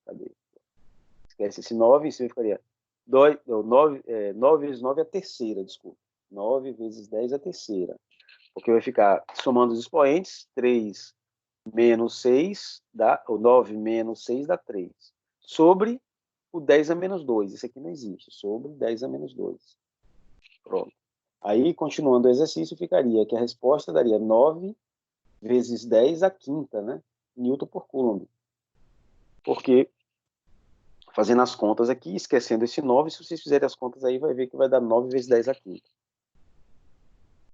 Cadê? Esquece esse 9, em cima ficaria 9 vezes 9 é a terceira, desculpa. 9 vezes 10 é a terceira. Porque vai ficar somando os expoentes, 3 menos 6, o 9 menos 6 dá 3. Sobre o 10 a menos 2. Isso aqui não existe. Sobre 10 a menos 2. Pronto. Aí, continuando o exercício, ficaria que a resposta daria 9 vezes 10 a quinta, né? Newton por Coulomb. Porque, fazendo as contas aqui, esquecendo esse 9, se vocês fizerem as contas aí, vai ver que vai dar 9 vezes 10 a quinta.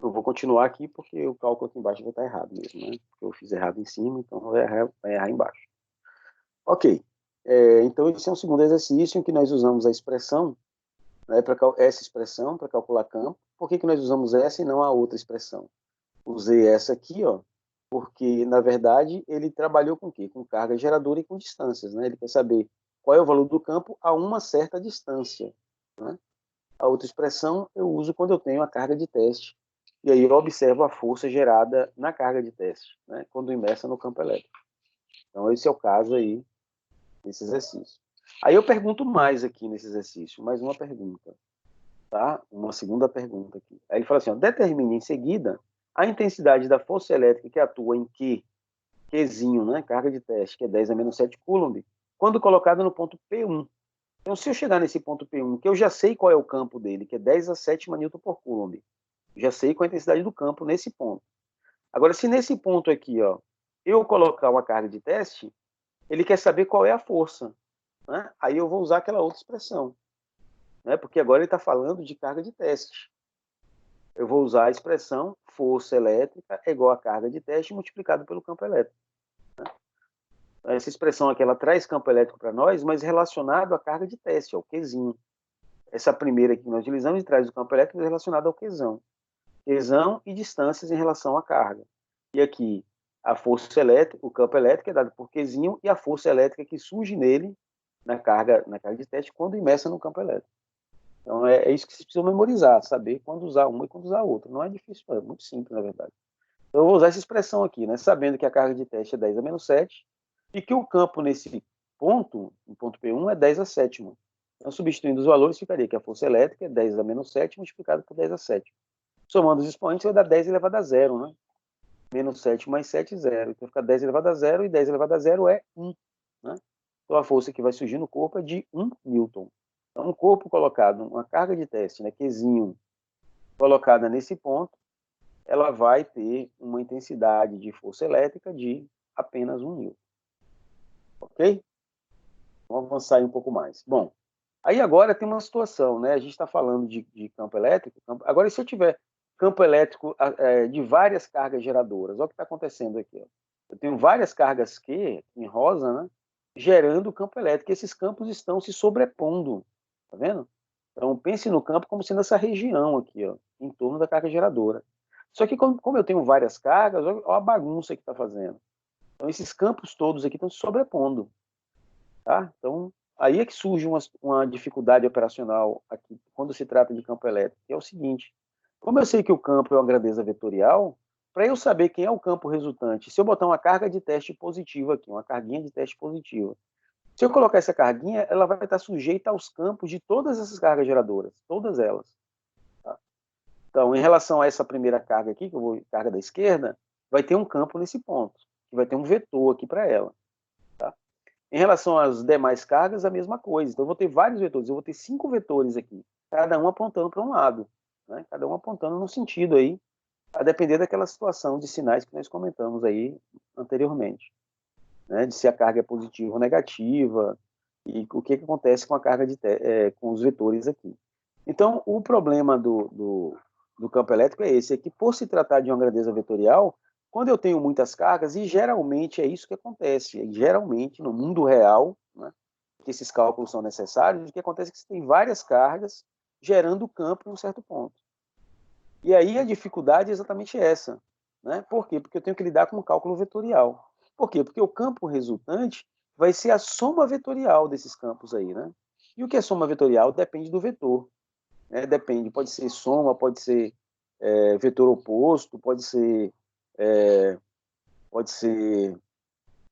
Eu vou continuar aqui porque o cálculo aqui embaixo vai estar errado mesmo, né? Porque eu fiz errado em cima, então vai errar embaixo. Ok. Então, esse é um segundo exercício em que nós usamos a expressão, né, essa expressão para calcular campo. Por que nós usamos essa e não a outra expressão? Usei essa aqui, ó, porque, na verdade, ele trabalhou com o quê? Com carga geradora e com distâncias, né? Ele quer saber qual é o valor do campo a uma certa distância, né? A outra expressão eu uso quando eu tenho a carga de teste, e aí eu observo a força gerada na carga de teste, né? Quando imersa no campo elétrico. Então, esse é o caso aí, nesse exercício. Aí eu pergunto mais aqui nesse exercício, mais uma pergunta, tá? Uma segunda pergunta aqui. Aí ele fala assim, ó, determine em seguida a intensidade da força elétrica que atua em Qzinho, né? Carga de teste, que é 10 a menos 7 Coulomb, quando colocada no ponto P1. Então, se eu chegar nesse ponto P1, que eu já sei qual é o campo dele, que é 10 a 7 Newton por Coulomb, já sei qual é a intensidade do campo nesse ponto. Agora, se nesse ponto aqui, ó, eu colocar uma carga de teste, ele quer saber qual é a força, né? Aí eu vou usar aquela outra expressão, né? Porque agora ele está falando de carga de teste. Eu vou usar a expressão força elétrica é igual a carga de teste multiplicado pelo campo elétrico. Né? Essa expressão aqui, ela traz campo elétrico para nós, mas relacionado à carga de teste, ao Qzinho. Essa primeira aqui que nós utilizamos traz o campo elétrico relacionado ao Qzão. Qzão e distâncias em relação à carga. E aqui, a força elétrica, o campo elétrico é dado por Qzinho e a força elétrica que surge nele na carga de teste quando imersa no campo elétrico. Então, é isso que vocês precisam memorizar, saber quando usar uma e quando usar a outra. Não é difícil, é muito simples, na verdade. Então, eu vou usar essa expressão aqui, né? Sabendo que a carga de teste é 10 a menos 7 e que o campo nesse ponto, no ponto P1, é 10 a sétima. Então, substituindo os valores, ficaria que a força elétrica é 10 a menos 7 multiplicado por 10 a 7. Somando os expoentes, vai dar 10 elevado a 0, né? Menos 7 mais 7, 0. Então, fica 10 elevado a 0 e 10 elevado a 0 é 1. Né? Então, a força que vai surgir no corpo é de 1 newton. Então, um corpo colocado, uma carga de teste, né, Qzinho, colocada nesse ponto, ela vai ter uma intensidade de força elétrica de apenas 1 newton. Ok? Vamos avançar aí um pouco mais. Bom, aí agora tem uma situação, né? A gente está falando de campo elétrico. Agora, se eu tiver campo elétrico de várias cargas geradoras, olha o que está acontecendo aqui. Ó. Eu tenho várias cargas Q, em rosa, né? Gerando campo elétrico. Esses campos estão se sobrepondo. Tá vendo? Então, pense no campo como sendo essa região aqui, ó, em torno da carga geradora. Só que, como eu tenho várias cargas, olha a bagunça que está fazendo. Então, esses campos todos aqui estão se sobrepondo. Tá? Então, aí é que surge uma dificuldade operacional aqui, quando se trata de campo elétrico, que é o seguinte: como eu sei que o campo é uma grandeza vetorial, para eu saber quem é o campo resultante, se eu botar uma carga de teste positiva aqui, uma carguinha de teste positiva, se eu colocar essa carguinha, ela vai estar sujeita aos campos de todas essas cargas geradoras, todas elas. Tá? Então, em relação a essa primeira carga aqui, que eu vou carga da esquerda, vai ter um campo nesse ponto, que vai ter um vetor aqui para ela. Tá? Em relação às demais cargas, a mesma coisa. Então, eu vou ter vários vetores. Eu vou ter 5 vetores aqui. cada um apontando para um lado, né? Cada um apontando no sentido aí, a depender daquela situação de sinais que nós comentamos aí anteriormente, né? De se a carga é positiva ou negativa, e o que acontece com a carga com os vetores aqui. Então, o problema do campo elétrico é esse, é que por se tratar de uma grandeza vetorial, quando eu tenho muitas cargas, e geralmente é isso que acontece, geralmente no mundo real, né, que esses cálculos são necessários, o que acontece é que você tem várias cargas gerando campo em um certo ponto. E aí a dificuldade é exatamente essa, né? Por quê? Porque eu tenho que lidar com o cálculo vetorial. Por quê? Porque o campo resultante vai ser a soma vetorial desses campos aí, né? E o que é soma vetorial depende do vetor, né? Depende, pode ser soma, pode ser vetor oposto, é, pode ser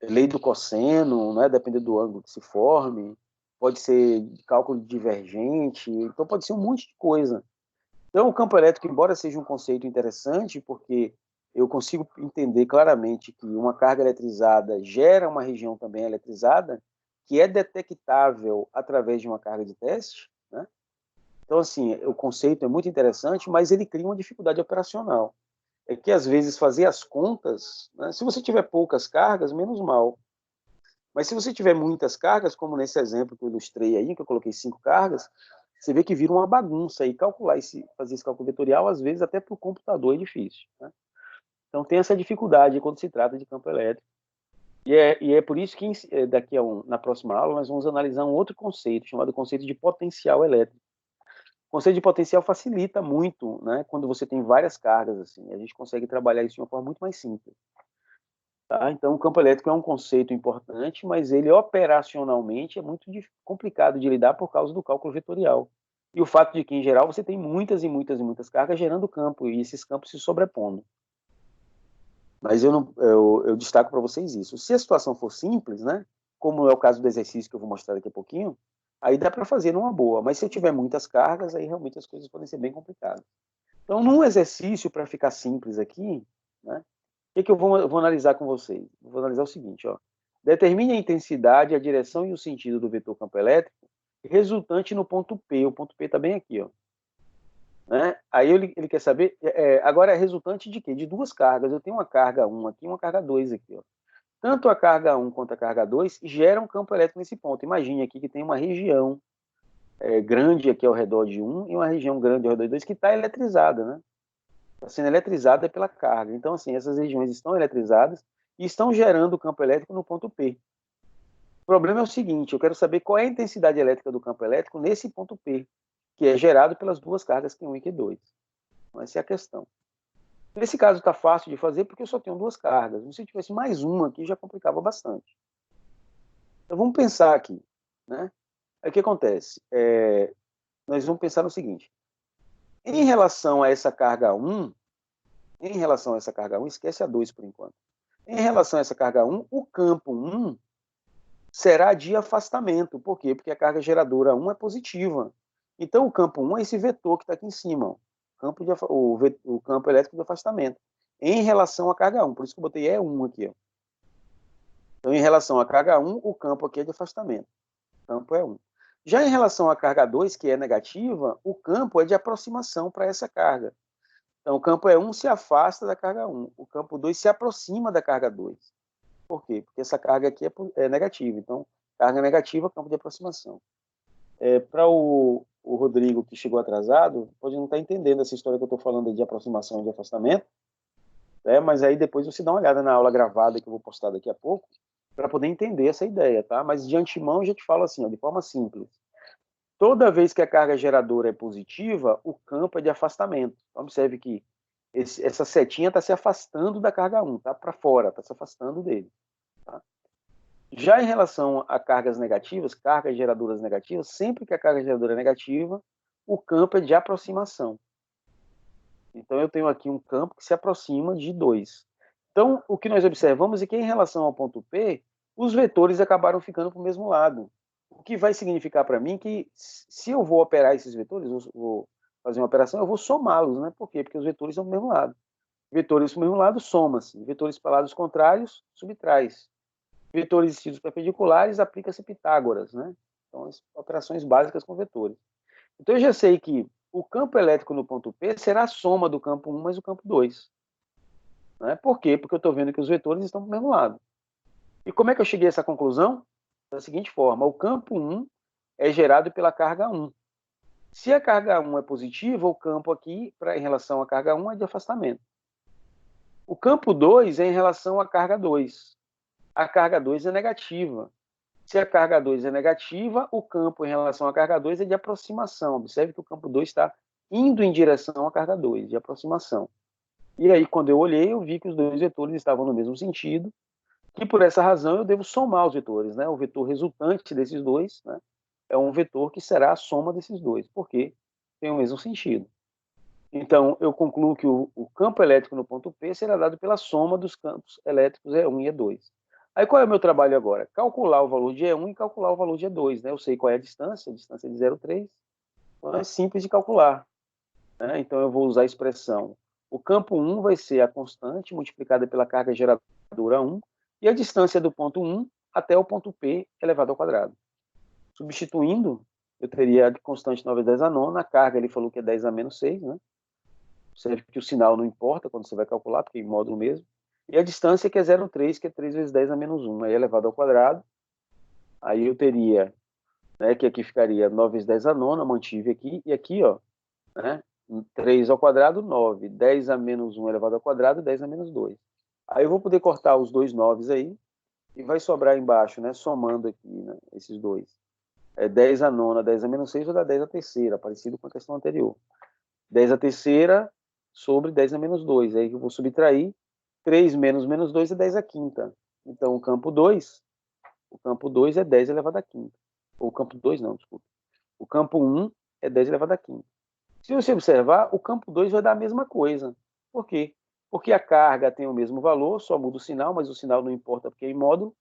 lei do cosseno, né? Dependendo do ângulo que se forme, pode ser cálculo divergente, então pode ser um monte de coisa. Então, o campo elétrico, embora seja um conceito interessante, porque eu consigo entender claramente que uma carga eletrizada gera uma região também eletrizada, que é detectável através de uma carga de teste, né? Então, assim, o conceito é muito interessante, mas ele cria uma dificuldade operacional. É que, às vezes, fazer as contas, né? Se você tiver poucas cargas, menos mal. Mas se você tiver muitas cargas, como nesse exemplo que eu ilustrei aí, que eu coloquei 5 cargas, você vê que vira uma bagunça e fazer esse cálculo vetorial, às vezes até para o computador é difícil, né? Então tem essa dificuldade quando se trata de campo elétrico. E é por isso que na próxima aula nós vamos analisar um outro conceito, chamado conceito de potencial elétrico. O conceito de potencial facilita muito, né, quando você tem várias cargas, assim, a gente consegue trabalhar isso de uma forma muito mais simples. Tá? Então, o campo elétrico é um conceito importante, mas ele operacionalmente é muito complicado de lidar por causa do cálculo vetorial. E o fato de que, em geral, você tem muitas e muitas e muitas cargas gerando campo, e esses campos se sobrepondo. Mas eu destaco para vocês isso. Se a situação for simples, né, como é o caso do exercício que eu vou mostrar daqui a pouquinho, aí dá para fazer numa boa. Mas se eu tiver muitas cargas, aí realmente as coisas podem ser bem complicadas. Então, num exercício, para ficar simples aqui, né, que eu vou analisar com vocês? Vou analisar o seguinte, ó. Determine a intensidade, a direção e o sentido do vetor campo elétrico resultante no ponto P. O ponto P está bem aqui, ó. Né? Aí ele quer saber, agora é resultante de quê? De duas cargas. Eu tenho uma carga 1 aqui e uma carga 2 aqui, ó. Tanto a carga 1 quanto a carga 2 geram campo elétrico nesse ponto. Imagine aqui que tem uma região grande aqui ao redor de 1 e uma região grande ao redor de 2 que está eletrizada, né? Está sendo eletrizada pela carga. Então, assim, essas regiões estão eletrizadas e estão gerando campo elétrico no ponto P. O problema é o seguinte, eu quero saber qual é a intensidade elétrica do campo elétrico nesse ponto P, que é gerado pelas duas cargas Q1 e Q2. Então, essa é a questão. Nesse caso está fácil de fazer porque eu só tenho duas cargas. Se eu tivesse mais uma aqui, já complicava bastante. Então, vamos pensar aqui, né? Aí o que acontece? Nós vamos pensar no seguinte, em relação a essa carga 1, esquece a 2 por enquanto. Em relação a essa carga 1, o campo 1 será de afastamento. Por quê? Porque a carga geradora 1 é positiva. Então, o campo 1 é esse vetor que está aqui em cima, o campo elétrico de afastamento, em relação à carga 1. Por isso que eu botei E1 aqui. Ó. Então, em relação à carga 1, o campo aqui é de afastamento. O campo é 1. Já em relação à carga 2, que é negativa, o campo é de aproximação para essa carga. Então, o campo E1 se afasta da carga 1, o campo 2 se aproxima da carga 2. Por quê? Porque essa carga aqui é negativa. Então, carga negativa, campo de aproximação. Para o Rodrigo, que chegou atrasado, pode não estar entendendo essa história que eu estou falando de aproximação e de afastamento, mas aí depois você dá uma olhada na aula gravada que eu vou postar daqui a pouco, para poder entender essa ideia, tá? Mas de antemão eu já te falo assim, ó, de forma simples. Toda vez que a carga geradora é positiva, o campo é de afastamento. Então, observe que essa setinha está se afastando da carga 1, está para fora, está se afastando dele. Tá? Já em relação a cargas negativas, cargas geradoras negativas, sempre que a carga geradora é negativa, o campo é de aproximação. Então, eu tenho aqui um campo que se aproxima de 2. Então, o que nós observamos é que, em relação ao ponto P, os vetores acabaram ficando para o mesmo lado. O que vai significar para mim que, se eu vou operar esses vetores, vou fazer uma operação, eu vou somá-los, né? Por quê? Porque os vetores são do mesmo lado. Vetores do mesmo lado, soma-se. Vetores para lados contrários, subtrai-se. Vetores de silos perpendiculares, aplica-se Pitágoras, né? Então, as operações básicas com vetores. Então, eu já sei que o campo elétrico no ponto P será a soma do campo 1 mais o campo 2. Né? Por quê? Porque eu estou vendo que os vetores estão para o mesmo lado. E como é que eu cheguei a essa conclusão? Da seguinte forma, o campo 1 é gerado pela carga 1. Se a carga 1 é positiva, o campo aqui, em relação à carga 1, é de afastamento. O campo 2 é em relação à carga 2. A carga 2 é negativa. Se a carga 2 é negativa, o campo em relação à carga 2 é de aproximação. Observe que o campo 2 está indo em direção à carga 2, de aproximação. E aí, quando eu olhei, eu vi que os dois vetores estavam no mesmo sentido, e por essa razão eu devo somar os vetores. Né? O vetor resultante desses dois, né, é um vetor que será a soma desses dois, porque tem o mesmo sentido. Então, eu concluo que o campo elétrico no ponto P será dado pela soma dos campos elétricos E1 e E2. Aí, qual é o meu trabalho agora? Calcular o valor de E1 e calcular o valor de E2. Né? Eu sei qual é a distância é de 0,3, então é simples de calcular. Né? Então, eu vou usar a expressão. O campo 1 vai ser a constante multiplicada pela carga geradora 1, e a distância do ponto 1 até o ponto P elevado ao quadrado. Substituindo, eu teria de constante 9 vezes 10 a nona, a carga ele falou que é 10 a menos 6, né? Observe que o sinal não importa quando você vai calcular, porque é em módulo mesmo. E a distância que é 0,3, que é 3 vezes 10 a menos 1, aí elevado ao quadrado. Aí eu teria, né, que aqui ficaria 9 vezes 10 a nona, mantive aqui, e aqui, ó, né, 3 ao quadrado, 9. 10 a menos 1 elevado ao quadrado, 10 a menos 2. Aí eu vou poder cortar os dois 9 aí, e vai sobrar embaixo, né, somando aqui, né, esses dois. É 10 a nona, 10 a menos 6, vai dar 10 a terceira, parecido com a questão anterior. 10 a terceira sobre 10 a menos 2. Aí eu vou subtrair 3 menos menos 2 é 10 a quinta. Então, o campo 2 é 10 elevado a quinta. Ou o campo 2 não, desculpa. O campo 1 é 10 elevado a quinta. Se você observar, o campo 2 vai dar a mesma coisa. Por quê? Porque a carga tem o mesmo valor, só muda o sinal, mas o sinal não importa porque é em módulo.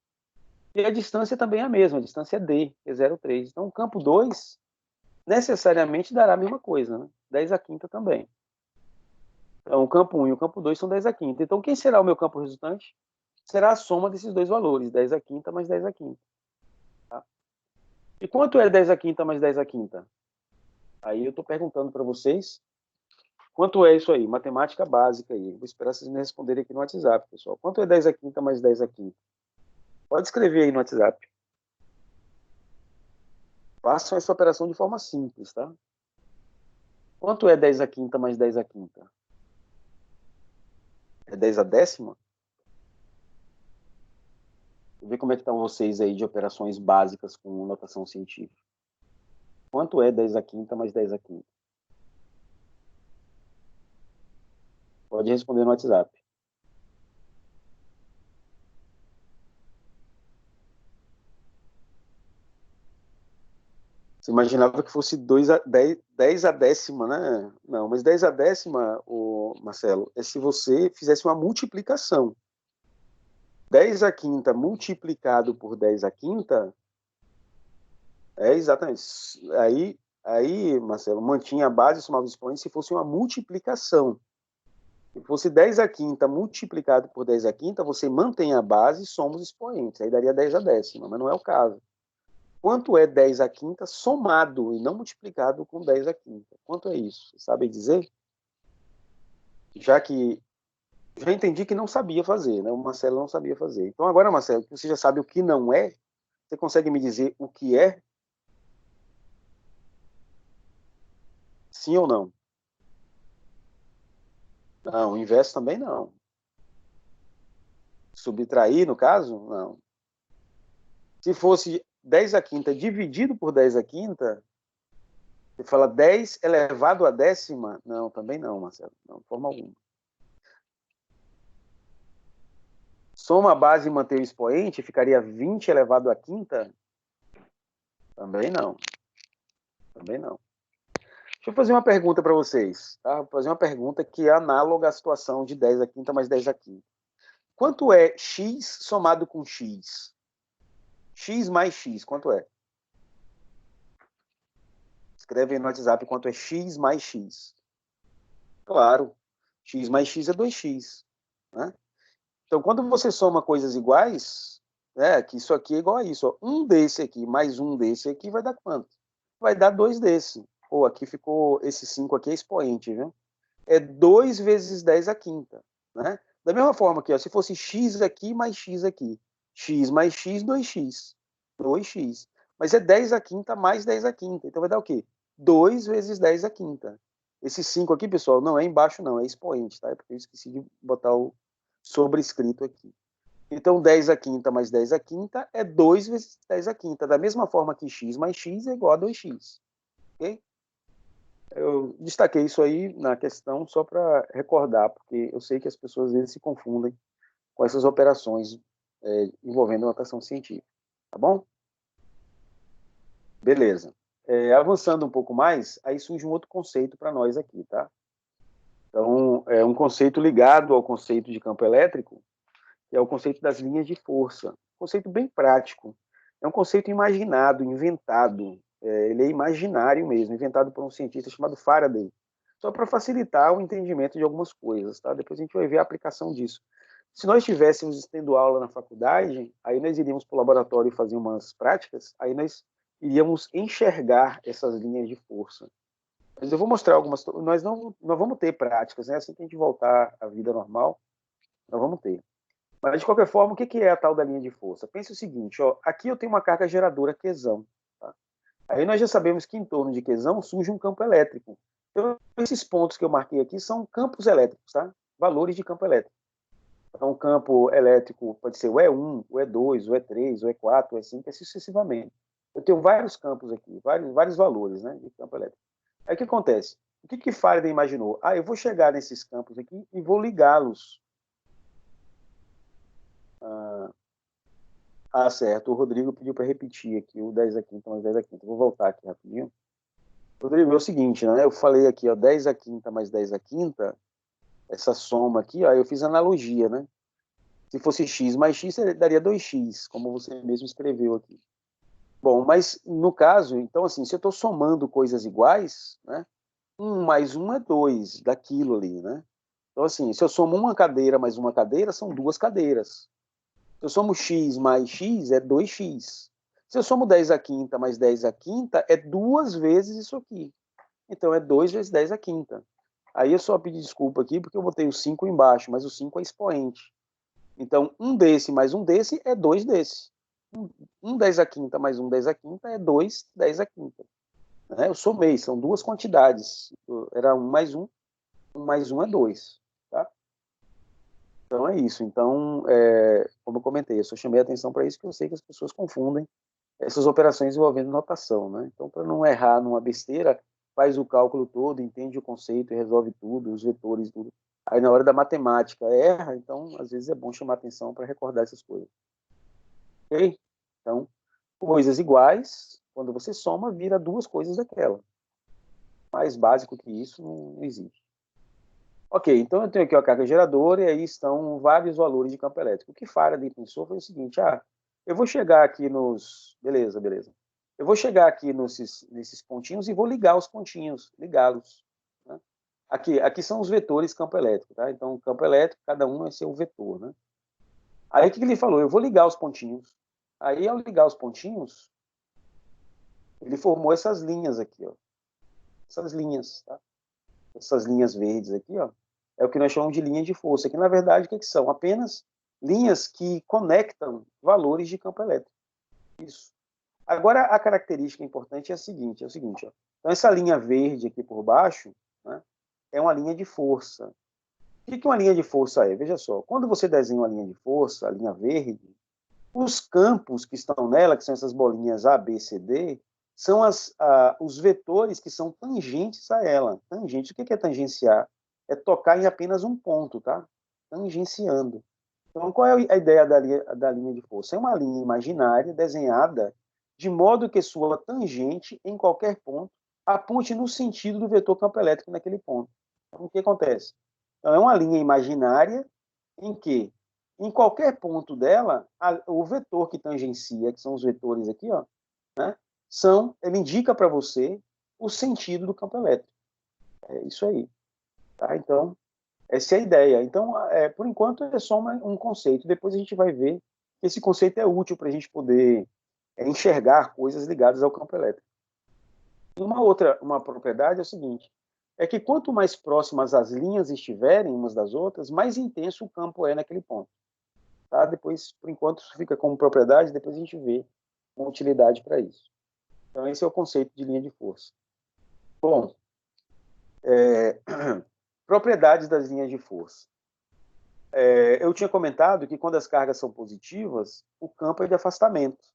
E a distância também é a mesma, a distância é D, que é 0,3. Então, o campo 2 necessariamente dará a mesma coisa, né? 10 a quinta também. Então, o campo 1 e o campo 2 são 10 a quinta. Então, quem será o meu campo resultante? Será a soma desses dois valores, 10 a quinta mais 10 a quinta. Tá? E quanto é 10 a quinta mais 10 a quinta? Aí eu estou perguntando para vocês, quanto é isso aí? Matemática básica aí. Vou esperar vocês me responderem aqui no WhatsApp, pessoal. Quanto é 10 a quinta mais 10 a quinta? Pode escrever aí no WhatsApp. Façam essa operação de forma simples, tá? Quanto é 10 a quinta mais 10 a quinta? É 10 a décima? Vou ver como é que estão vocês aí de operações básicas com notação científica. Quanto é 10 a quinta mais 10 a quinta? Pode responder no WhatsApp. Você imaginava que fosse 10 a décima, né? Não, mas 10 a décima, Marcelo, é se você fizesse uma multiplicação. 10 a quinta multiplicado por 10 a quinta é exatamente. Aí, Marcelo, mantinha a base, somava os expoentes se fosse uma multiplicação. Se fosse 10 a quinta multiplicado por 10 a quinta, você mantém a base e soma os expoentes. Aí daria 10 a décima, mas não é o caso. Quanto é 10 a quinta somado e não multiplicado com 10 a quinta? Quanto é isso? Você sabe dizer? Já entendi que não sabia fazer, né? O Marcelo não sabia fazer. Então agora, Marcelo, que você já sabe o que não é, você consegue me dizer o que é? Sim ou não? Não, o inverso também não. Subtrair, no caso? Não. Se fosse 10 a quinta dividido por 10 a quinta, você fala 10 elevado a décima? Não, também não, Marcelo. Não, de forma alguma. Soma a base e manter o expoente, ficaria 20 elevado a quinta? Também não. Também não. Deixa eu fazer uma pergunta para vocês. Tá? Vou fazer uma pergunta que é análoga à situação de 10 a quinta mais 10 a quinta. Quanto é x somado com x? X mais x, quanto é? Escreve aí no WhatsApp quanto é x mais x. Claro, x mais x é 2x. Né? Então, quando você soma coisas iguais, que isso aqui é igual a isso. Ó. Um desse aqui mais um desse aqui vai dar quanto? Vai dar 2 desse. Pô, aqui ficou, esse 5 aqui é expoente, viu? É 2 vezes 10 à quinta, né? Da mesma forma que, ó, se fosse x aqui mais x aqui, x mais x, 2x. 2x. Mas é 10 à quinta mais 10 à quinta. Então vai dar o quê? 2 vezes 10 à quinta. Esse 5 aqui, pessoal, não é embaixo, não, é expoente, tá? É porque eu esqueci de botar o sobrescrito aqui. Então, 10 à quinta mais 10 à quinta é 2 vezes 10 à quinta. Da mesma forma que x mais x é igual a 2x. Ok? Eu destaquei isso aí na questão só para recordar, porque eu sei que as pessoas às vezes se confundem com essas operações envolvendo notação científica. Tá bom? Beleza. Avançando um pouco mais, aí surge um outro conceito para nós aqui, tá? Então, é um conceito ligado ao conceito de campo elétrico, que é o conceito das linhas de força. Um conceito bem prático. É um conceito imaginado, inventado. Ele é imaginário mesmo, inventado por um cientista chamado Faraday. Só para facilitar o entendimento de algumas coisas, tá? Depois a gente vai ver a aplicação disso. Se nós estivéssemos tendo aula na faculdade, aí nós iríamos para o laboratório fazer umas práticas, aí nós iríamos enxergar essas linhas de força. Mas eu vou mostrar algumas. Nós vamos ter práticas, né? Assim que a gente voltar à vida normal, nós vamos ter. Mas, de qualquer forma, o que é a tal da linha de força? Pense o seguinte, ó, aqui eu tenho uma carga geradora Qzão. Tá? Aí nós já sabemos que em torno de Qzão surge um campo elétrico. Então, esses pontos que eu marquei aqui são campos elétricos, tá? Valores de campo elétrico. Então, o campo elétrico pode ser o E1, o E2, o E3, o E4, o E5, assim sucessivamente. Eu tenho vários campos aqui, vários valores, né, de campo elétrico. Aí o que acontece? O que Faraday imaginou? Eu vou chegar nesses campos aqui e vou ligá-los. Certo. O Rodrigo pediu para repetir aqui o 10 à quinta mais 10 à quinta. Vou voltar aqui rapidinho. Rodrigo, é o seguinte, né? Eu falei aqui, ó, 10 à quinta mais 10 à quinta, essa soma aqui, ó, eu fiz analogia, né? Se fosse x mais x, daria 2x, como você mesmo escreveu aqui. Bom, mas no caso, então, assim, se eu estou somando coisas iguais, né? 1 mais 1 é 2 daquilo ali, né? Então, assim, se eu somo uma cadeira mais uma cadeira, são duas cadeiras. Se eu somo x mais x, é 2x. Se eu somo 10 à quinta mais 10 à quinta, é duas vezes isso aqui. Então, é 2 vezes 10 à quinta. Aí eu só pedi desculpa aqui, porque eu botei o 5 embaixo, mas o 5 é expoente. Então, um desse mais um desse é 2 desse. Um 10 à quinta mais um 10 à quinta é 2 10 à quinta. Eu somei, são duas quantidades. Era um mais um é 2. Tá? Então é isso. Então, como eu comentei, eu só chamei a atenção para isso, porque eu sei que as pessoas confundem essas operações envolvendo notação. Né? Então, para não errar numa besteira, faz o cálculo todo, entende o conceito e resolve tudo, os vetores, tudo. Aí, na hora da matemática, erra, então, às vezes é bom chamar atenção para recordar essas coisas. Ok? Então, coisas iguais, quando você soma, vira duas coisas daquela. Mais básico que isso não existe. Ok, então eu tenho aqui a carga geradora e aí estão vários valores de campo elétrico. O que Faraday pensou foi o seguinte, eu vou chegar aqui nos... Beleza. Eu vou chegar aqui nesses pontinhos e vou ligar os pontinhos, ligá-los. Né? Aqui são os vetores campo elétrico, tá? Então, o campo elétrico, cada um é seu vetor, né? Aí o que ele falou? Eu vou ligar os pontinhos. Aí, ao ligar os pontinhos, ele formou essas linhas aqui, ó. Essas linhas, tá? Essas linhas verdes aqui, ó, é o que nós chamamos de linhas de força, que na verdade o que são? Apenas linhas que conectam valores de campo elétrico. Isso. Agora, a característica importante é o seguinte, ó. Então, essa linha verde aqui por baixo, né, é uma linha de força. O que uma linha de força é? Veja só, quando você desenha uma linha de força, a linha verde, os campos que estão nela, que são essas bolinhas A, B, C, D, são os vetores que são tangentes a ela. Tangente, o que é tangenciar? É tocar em apenas um ponto, tá? Tangenciando. Então, qual é a ideia da linha de força? É uma linha imaginária desenhada de modo que sua tangente, em qualquer ponto, aponte no sentido do vetor campo elétrico naquele ponto. Então, o que acontece? Então, é uma linha imaginária em que, em qualquer ponto dela, o vetor que tangencia, que são os vetores aqui, ó, né, ele indica para você o sentido do campo elétrico. É isso aí. Tá? Então, essa é a ideia. Então, por enquanto, é só um conceito. Depois a gente vai ver que esse conceito é útil para a gente poder enxergar coisas ligadas ao campo elétrico. Uma propriedade é o seguinte, é que quanto mais próximas as linhas estiverem umas das outras, mais intenso o campo é naquele ponto. Tá? Depois, por enquanto, isso fica como propriedade, depois a gente vê uma utilidade para isso. Então, esse é o conceito de linha de força. Bom, propriedades das linhas de força. Eu tinha comentado que quando as cargas são positivas, o campo é de afastamento.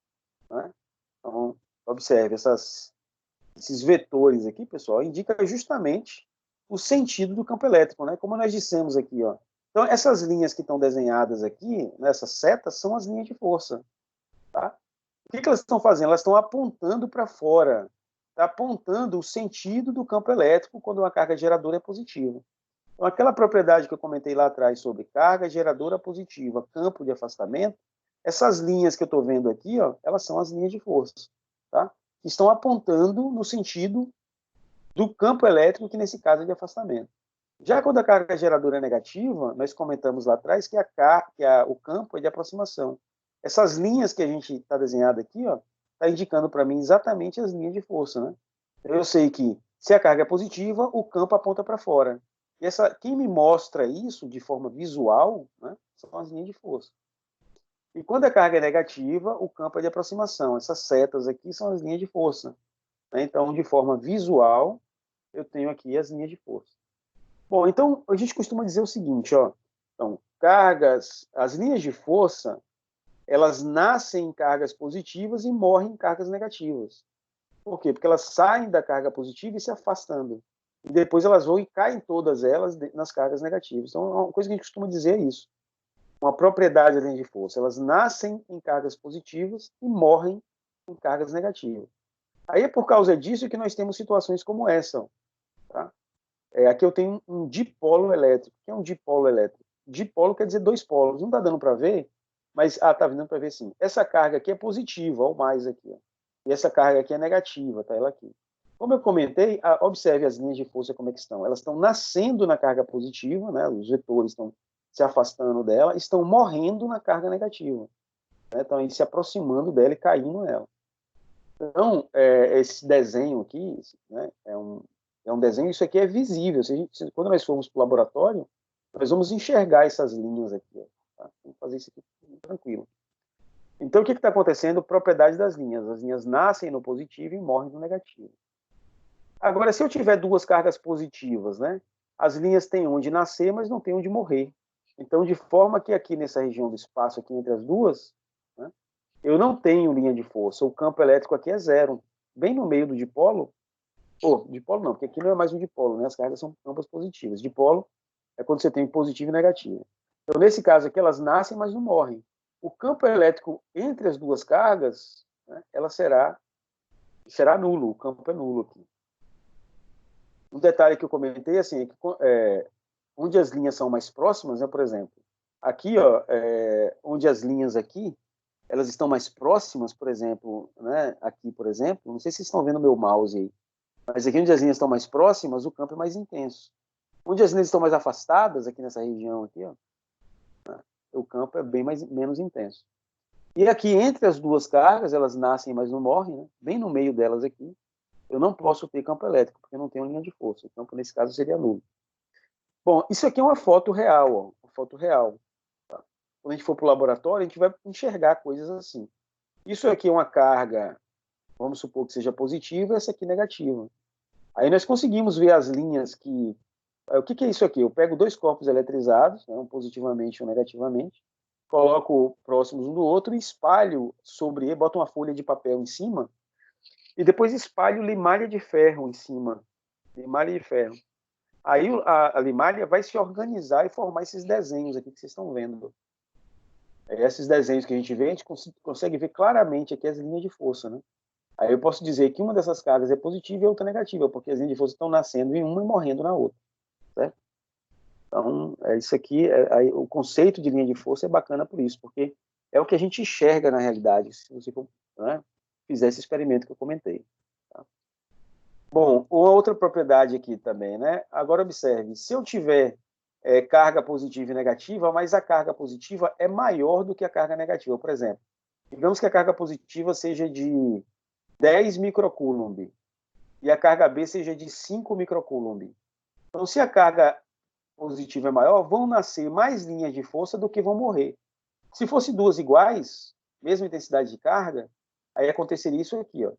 Né? Então, observe, esses vetores aqui, pessoal, indicam justamente o sentido do campo elétrico, né? Como nós dissemos aqui, ó. Então, essas linhas que estão desenhadas aqui, nessas setas, são as linhas de força. Tá? O que elas estão fazendo? Elas estão apontando para fora, tá? Apontando o sentido do campo elétrico quando uma carga geradora é positiva. Então, aquela propriedade que eu comentei lá atrás sobre carga geradora positiva, campo de afastamento, essas linhas que eu estou vendo aqui, ó, elas são as linhas de força, tá? Que estão apontando no sentido do campo elétrico, que nesse caso é de afastamento. Já quando a carga geradora é negativa, nós comentamos lá atrás que o campo é de aproximação. Essas linhas que a gente está desenhando aqui, ó, está indicando para mim exatamente as linhas de força, né? Eu sei que se a carga é positiva, o campo aponta para fora. E quem me mostra isso de forma visual, né, são as linhas de força. E quando a carga é negativa, o campo é de aproximação. Essas setas aqui são as linhas de força. Né? Então, de forma visual, eu tenho aqui as linhas de força. Bom, então a gente costuma dizer o seguinte, ó. Então, as linhas de força, elas nascem em cargas positivas e morrem em cargas negativas. Por quê? Porque elas saem da carga positiva e se afastando. E depois elas vão e caem todas elas nas cargas negativas. Então, uma coisa que a gente costuma dizer é isso. Uma propriedade da linha de força. Elas nascem em cargas positivas e morrem em cargas negativas. Aí é por causa disso que nós temos situações como essa. Tá? Aqui eu tenho um dipolo elétrico. O que é um dipolo elétrico? Dipolo quer dizer dois polos. Não está dando para ver, mas está dando para ver sim. Essa carga aqui é positiva, ou mais aqui. Ó. E essa carga aqui é negativa, tá ela aqui. Como eu comentei, observe as linhas de força como é que estão. Elas estão nascendo na carga positiva, né? Os vetores estão se afastando dela, estão morrendo na carga negativa. Né? Estão se aproximando dela e caindo nela. Então, esse desenho aqui, né, é um desenho, isso aqui é visível. Quando nós formos para o laboratório, nós vamos enxergar essas linhas aqui. Ó, tá? Vamos fazer isso aqui tranquilo. Então, o que está acontecendo? Propriedade das linhas. As linhas nascem no positivo e morrem no negativo. Agora, se eu tiver duas cargas positivas, né, as linhas têm onde nascer, mas não têm onde morrer. Então, de forma que aqui nessa região do espaço, aqui entre as duas, né, eu não tenho linha de força. O campo elétrico aqui é zero. Bem no meio do dipolo, dipolo não, porque aqui não é mais um dipolo, né? As cargas são ambas positivas. Dipolo é quando você tem positivo e negativo. Então, nesse caso aqui, elas nascem, mas não morrem. O campo elétrico entre as duas cargas, né, ela será nulo, o campo é nulo aqui. Um detalhe que eu comentei, assim, é que onde as linhas são mais próximas, né, por exemplo, aqui, ó, onde as linhas aqui, elas estão mais próximas, por exemplo, né, aqui, por exemplo, não sei se vocês estão vendo o meu mouse aí, mas aqui onde as linhas estão mais próximas, o campo é mais intenso. Onde as linhas estão mais afastadas, aqui nessa região aqui, ó, né, o campo é menos intenso. E aqui, entre as duas cargas, elas nascem, mas não morrem, né, bem no meio delas aqui, eu não posso ter campo elétrico, porque eu não tenho linha de força. O campo, nesse caso, seria nulo. Bom, isso aqui é uma foto real, ó, uma foto real. Tá? Quando a gente for para o laboratório, a gente vai enxergar coisas assim. Isso aqui é uma carga, vamos supor que seja positiva, essa aqui negativa. Aí nós conseguimos ver as linhas que... O que é isso aqui? Eu pego dois corpos eletrizados, né, um positivamente e um negativamente, coloco próximos um do outro e espalho sobre ele, boto uma folha de papel em cima e depois espalho limalha de ferro em cima. Limalha de ferro. Aí a limalha vai se organizar e formar esses desenhos aqui que vocês estão vendo. Esses desenhos que a gente vê, a gente consegue ver claramente aqui as linhas de força, né? Aí eu posso dizer que uma dessas cargas é positiva e a outra negativa, porque as linhas de força estão nascendo em uma e morrendo na outra, certo? Então, isso aqui, o conceito de linha de força é bacana por isso, porque é o que a gente enxerga na realidade, se você, né, fizer esse experimento que eu comentei. Tá? Bom, uma outra propriedade aqui também, né? Agora observe, se eu tiver carga positiva e negativa, mas a carga positiva é maior do que a carga negativa. Por exemplo, digamos que a carga positiva seja de 10 microcoulomb e a carga B seja de 5 microcoulomb. Então, se a carga positiva é maior, vão nascer mais linhas de força do que vão morrer. Se fosse duas iguais, mesma intensidade de carga, aí aconteceria isso aqui, ó.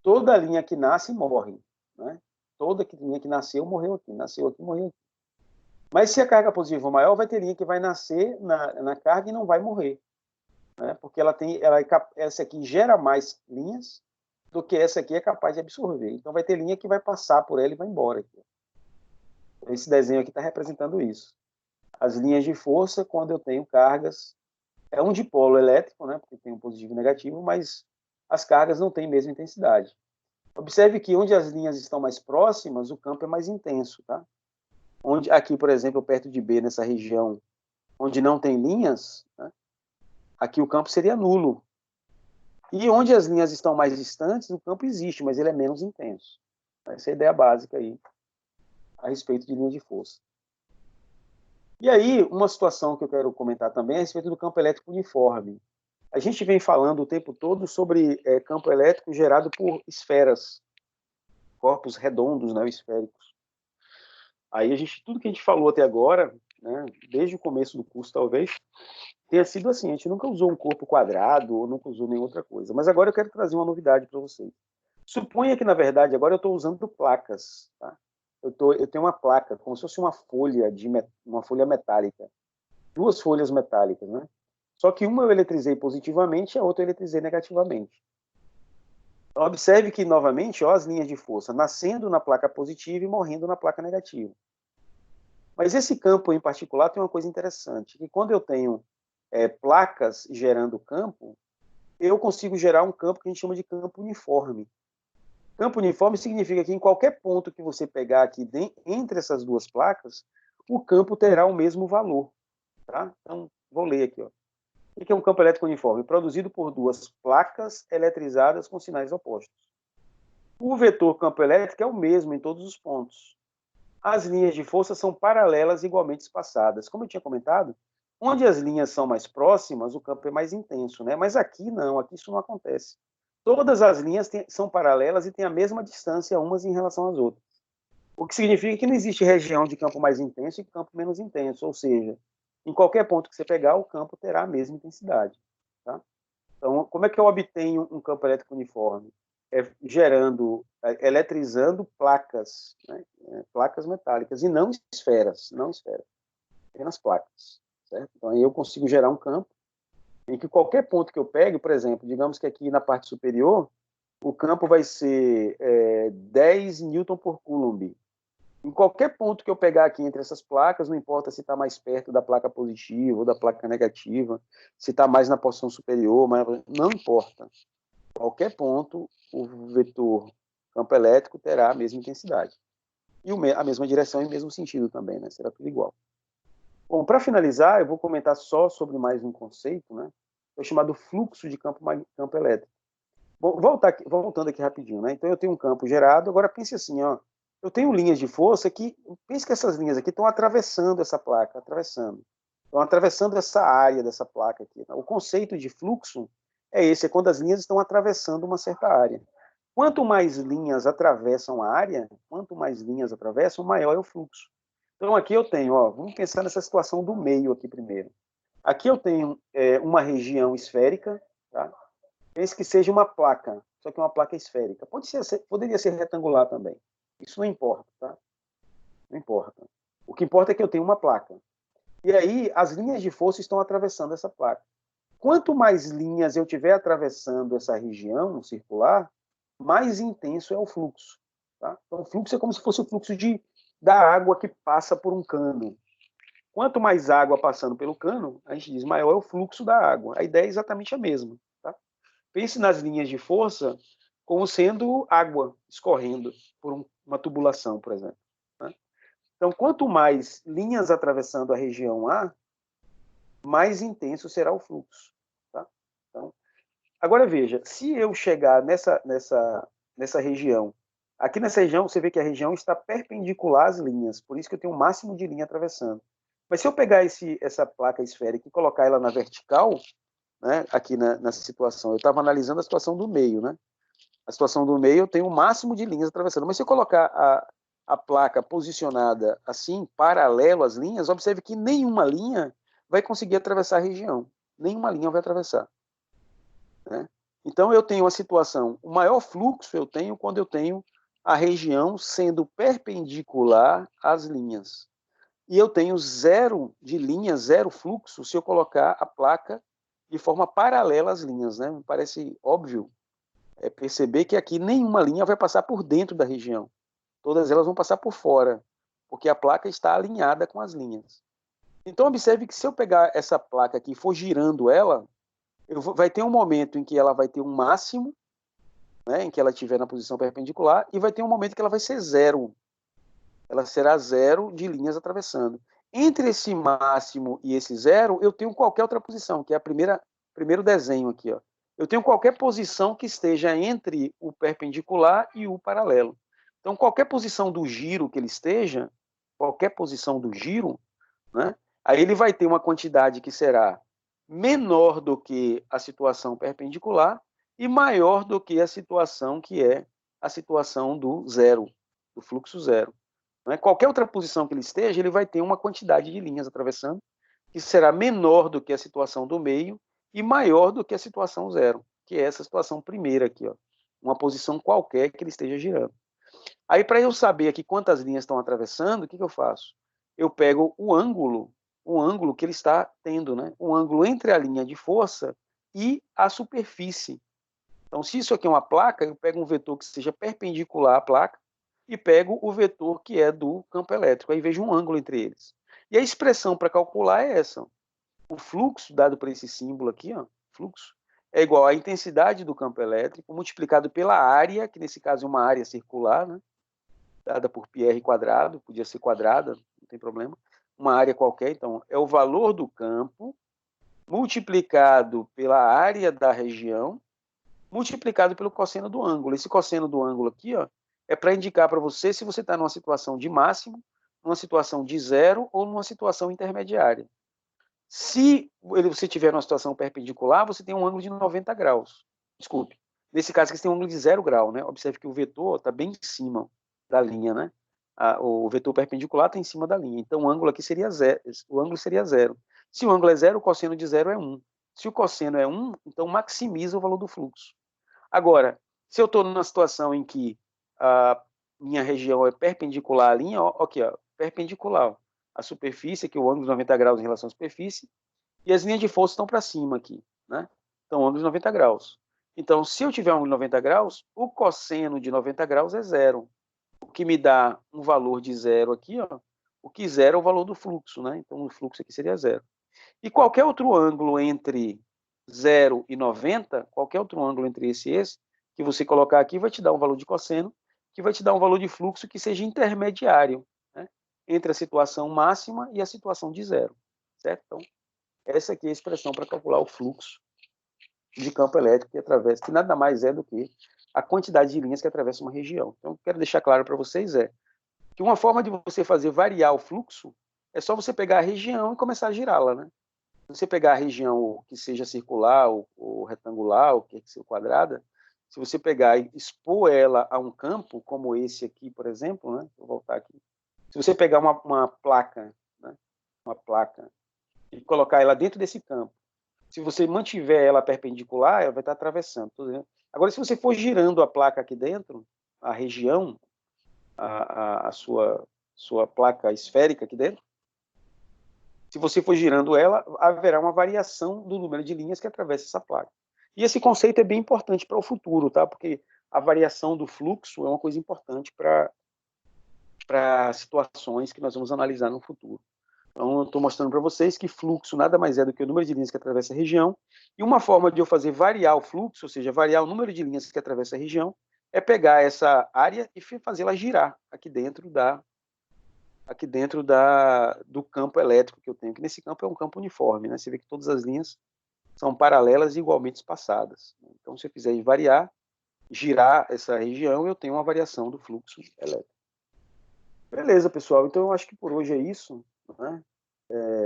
Toda linha que nasce morre, né? Toda linha que nasceu morreu aqui, nasceu aqui, morreu aqui. Mas se a carga positiva for maior, vai ter linha que vai nascer na carga e não vai morrer, né? Porque essa aqui gera mais linhas do que essa aqui é capaz de absorver. Então vai ter linha que vai passar por ela e vai embora aqui. Esse desenho aqui está representando isso. As linhas de força, quando eu tenho cargas, é um dipolo elétrico, né? Porque tem um positivo e negativo, mas as cargas não têm a mesma intensidade. Observe que onde as linhas estão mais próximas, o campo é mais intenso, tá? Onde aqui, por exemplo, perto de B, nessa região onde não tem linhas, né? Aqui o campo seria nulo. E onde as linhas estão mais distantes, o campo existe, mas ele é menos intenso. Essa é a ideia básica aí a respeito de linha de força. E aí, uma situação que eu quero comentar também é a respeito do campo elétrico uniforme. A gente vem falando o tempo todo sobre campo elétrico gerado por esferas, corpos redondos, né, esféricos. Aí tudo que a gente falou até agora, né, desde o começo do curso talvez, tenha sido assim, a gente nunca usou um corpo quadrado ou nunca usou nenhuma outra coisa. Mas agora eu quero trazer uma novidade para vocês. Suponha que, na verdade, agora eu estou usando placas. Tá? Eu tenho uma placa, como se fosse uma folha metálica. Duas folhas metálicas, né? Só que uma eu eletrizei positivamente e a outra eu eletrizei negativamente. Então, observe que, novamente, ó, as linhas de força nascendo na placa positiva e morrendo na placa negativa. Mas esse campo em particular tem uma coisa interessante, que quando eu tenho placas gerando campo, eu consigo gerar um campo que a gente chama de campo uniforme. Campo uniforme significa que em qualquer ponto que você pegar aqui entre essas duas placas, o campo terá o mesmo valor. Tá? Então, vou ler aqui. Ó. O que é um campo elétrico uniforme? Produzido por duas placas eletrizadas com sinais opostos. O vetor campo elétrico é o mesmo em todos os pontos. As linhas de força são paralelas e igualmente espaçadas. Como eu tinha comentado, onde as linhas são mais próximas, o campo é mais intenso, né? Mas aqui não, aqui isso não acontece. Todas as linhas são paralelas e têm a mesma distância umas em relação às outras. O que significa que não existe região de campo mais intenso e campo menos intenso, ou seja, em qualquer ponto que você pegar, o campo terá a mesma intensidade. Tá? Então, como é que eu obtenho um campo elétrico uniforme? Eletrizando placas, né? Placas metálicas, e não esferas, apenas placas. Certo? Então, aí eu consigo gerar um campo em que qualquer ponto que eu pegue, por exemplo, digamos que aqui na parte superior, o campo vai ser 10 newton por coulomb. Em qualquer ponto que eu pegar aqui entre essas placas, não importa se está mais perto da placa positiva ou da placa negativa, se está mais na porção superior, não importa. Qualquer ponto, o vetor campo elétrico terá a mesma intensidade. E a mesma direção e o mesmo sentido também, né? Será tudo igual. Bom, para finalizar, eu vou comentar só sobre mais um conceito, né? É o chamado fluxo de campo elétrico. Bom, voltando aqui rapidinho, né? Então eu tenho um campo gerado, agora pense assim, ó, eu tenho linhas de força que, pense que essas linhas aqui estão atravessando essa placa, estão atravessando essa área dessa placa aqui. O conceito de fluxo é esse, é quando as linhas estão atravessando uma certa área. Quanto mais linhas atravessam a área, maior é o fluxo. Então aqui eu tenho, ó, vamos pensar nessa situação do meio aqui primeiro. Aqui eu tenho uma região esférica, tá? Pense que seja uma placa, só que uma placa esférica. Poderia ser retangular também. Isso não importa, tá? Não importa. O que importa é que eu tenho uma placa. E aí, as linhas de força estão atravessando essa placa. Quanto mais linhas eu tiver atravessando essa região circular, mais intenso é o fluxo. Tá? Então, o fluxo é como se fosse o fluxo da água que passa por um cano. Quanto mais água passando pelo cano, a gente diz maior é o fluxo da água. A ideia é exatamente a mesma. Tá? Pense nas linhas de força como sendo água escorrendo por uma tubulação, por exemplo. Né? Então, quanto mais linhas atravessando a região A, mais intenso será o fluxo. Tá? Então, agora veja, se eu chegar nessa região, aqui nessa região você vê que a região está perpendicular às linhas, por isso que eu tenho o máximo de linha atravessando. Mas se eu pegar essa placa esférica e colocar ela na vertical, né, aqui nessa situação, eu estava analisando a situação do meio, né? Na situação do meio, eu tenho o máximo de linhas atravessando. Mas se eu colocar a placa posicionada assim, paralelo às linhas, observe que nenhuma linha vai conseguir atravessar a região. Nenhuma linha vai atravessar. Né? Então, eu tenho uma situação, o maior fluxo eu tenho quando eu tenho a região sendo perpendicular às linhas. E eu tenho zero de linha, zero fluxo, se eu colocar a placa de forma paralela às linhas. Né? Me parece óbvio perceber que aqui nenhuma linha vai passar por dentro da região. Todas elas vão passar por fora, porque a placa está alinhada com as linhas. Então, observe que se eu pegar essa placa aqui e for girando ela, vai ter um momento em que ela vai ter um máximo, né, em que ela estiver na posição perpendicular, e vai ter um momento que ela vai ser zero. Ela será zero de linhas atravessando. Entre esse máximo e esse zero, eu tenho qualquer outra posição, que é a primeiro desenho aqui. Ó. Eu tenho qualquer posição que esteja entre o perpendicular e o paralelo. Então, qualquer posição do giro que ele esteja, qualquer posição do giro, né, aí ele vai ter uma quantidade que será menor do que a situação perpendicular e maior do que a situação que é a situação do zero, do fluxo zero. Né? Qualquer outra posição que ele esteja, ele vai ter uma quantidade de linhas atravessando que será menor do que a situação do meio e maior do que a situação zero, que é essa situação primeira aqui, ó, uma posição qualquer que ele esteja girando. Aí, para eu saber aqui quantas linhas estão atravessando, o que eu faço? Eu pego o ângulo que ele está tendo, né? O ângulo entre a linha de força e a superfície. Então, se isso aqui é uma placa, eu pego um vetor que seja perpendicular à placa e pego o vetor que é do campo elétrico. Aí vejo um ângulo entre eles. E a expressão para calcular é essa. O fluxo, dado por esse símbolo aqui, ó, fluxo, é igual à intensidade do campo elétrico multiplicado pela área, que nesse caso é uma área circular, né, dada por πr quadrado, podia ser quadrada, não tem problema, uma área qualquer. Então, é o valor do campo multiplicado pela área da região multiplicado pelo cosseno do ângulo. Esse cosseno do ângulo aqui, ó, é para indicar para você se você está numa situação de máximo, numa situação de zero ou numa situação intermediária. Se você tiver numa situação perpendicular, você tem um ângulo de 90 graus. Desculpe. Nesse caso aqui, você tem um ângulo de 0 grau, né? Observe que o vetor está bem em cima da linha, né? O vetor perpendicular está em cima da linha. Então, o ângulo aqui seria zero. O ângulo seria zero. Se o ângulo é zero, o cosseno de zero é 1. Se o cosseno é 1, então maximiza o valor do fluxo. Agora, se eu estou numa situação em que a minha região é perpendicular à linha, ó, aqui, ó, perpendicular, ó, a superfície, aqui o ângulo de 90 graus em relação à superfície, e as linhas de força estão para cima aqui, né? Então, ângulo de 90 graus. Então, se eu tiver um ângulo de 90 graus, o cosseno de 90 graus é zero, o que me dá um valor de zero aqui, ó, o que zero é o valor do fluxo, né? Então, o fluxo aqui seria zero. E qualquer outro ângulo entre 0 e 90, qualquer outro ângulo entre esse e esse, que você colocar aqui, vai te dar um valor de cosseno, que vai te dar um valor de fluxo que seja intermediário, né, entre a situação máxima e a situação de zero. Certo? Então, essa aqui é a expressão para calcular o fluxo de campo elétrico que atravessa, que nada mais é do que a quantidade de linhas que atravessa uma região. Então, o que eu quero deixar claro para vocês é que uma forma de você fazer variar o fluxo é só você pegar a região e começar a girá-la, né? Se você pegar a região que seja circular ou retangular, ou que seja quadrada, se você pegar e expor ela a um campo, como esse aqui, por exemplo, né? Vou voltar aqui. Se você pegar uma placa, né? Uma placa, e colocar ela dentro desse campo, se você mantiver ela perpendicular, ela vai estar atravessando. Agora, se você for girando a placa aqui dentro, a região, a sua placa esférica aqui dentro, se você for girando ela, haverá uma variação do número de linhas que atravessa essa placa. E esse conceito é bem importante para o futuro, tá? Porque a variação do fluxo é uma coisa importante para situações que nós vamos analisar no futuro. Então, eu estou mostrando para vocês que fluxo nada mais é do que o número de linhas que atravessa a região, e uma forma de eu fazer variar o fluxo, ou seja, variar o número de linhas que atravessa a região, é pegar essa área e fazê-la girar aqui dentro do campo elétrico que eu tenho, que nesse campo é um campo uniforme, né? Você vê que todas as linhas são paralelas e igualmente espaçadas. Então, se eu fizer variar, girar essa região, eu tenho uma variação do fluxo elétrico. Beleza, pessoal. Então, eu acho que por hoje é isso, né?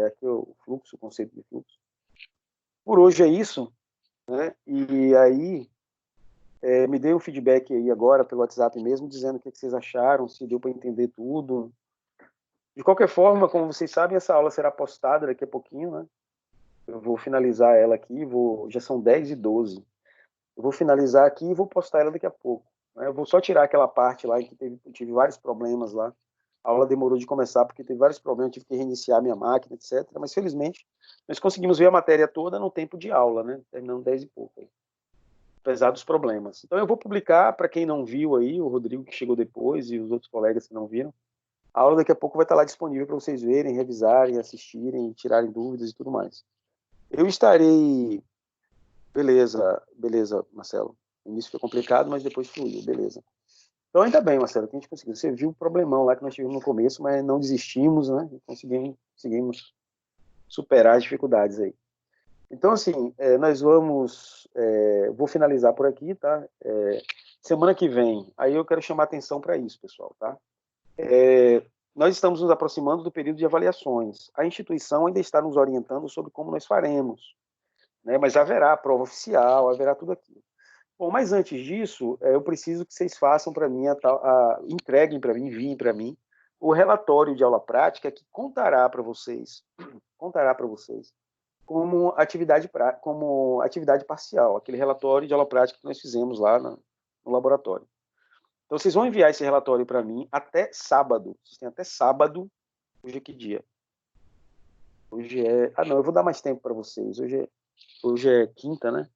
Aqui o fluxo, o conceito de fluxo. Por hoje é isso, né? E aí, Me dê um feedback aí agora pelo WhatsApp mesmo, dizendo o que vocês acharam, se deu para entender tudo. De qualquer forma, como vocês sabem, essa aula será postada daqui a pouquinho, né? Eu vou finalizar ela aqui, já são 10h12. Eu vou finalizar aqui e vou postar ela daqui a pouco, né? Eu vou só tirar aquela parte lá em que tive vários problemas lá. A aula demorou de começar porque teve vários problemas, tive que reiniciar minha máquina, etc. Mas, felizmente, nós conseguimos ver a matéria toda no tempo de aula, né? Terminando 10 e pouco, apesar dos problemas. Então, eu vou publicar, para quem não viu aí, o Rodrigo que chegou depois e os outros colegas que não viram, a aula daqui a pouco vai estar lá disponível para vocês verem, revisarem, assistirem, tirarem dúvidas e tudo mais. Eu estarei... Beleza, Marcelo. O início foi complicado, mas depois fluiu, beleza. Então, ainda bem, Marcelo, que a gente conseguiu. Você viu o problemão lá que nós tivemos no começo, mas não desistimos, né? Conseguimos superar as dificuldades aí. Então, assim, vou finalizar por aqui, tá? Semana que vem, aí eu quero chamar atenção para isso, pessoal, tá? Nós estamos nos aproximando do período de avaliações. A instituição ainda está nos orientando sobre como nós faremos, né? Mas haverá prova oficial, haverá tudo aquilo. Bom, mas antes disso, eu preciso que vocês façam para mim, entreguem para mim, enviem para mim, o relatório de aula prática que contará para vocês como atividade parcial, aquele relatório de aula prática que nós fizemos lá no laboratório. Então, vocês vão enviar esse relatório para mim até sábado. Vocês têm até sábado. Hoje é que dia? Hoje é... não, eu vou dar mais tempo para vocês. Hoje é quinta, né?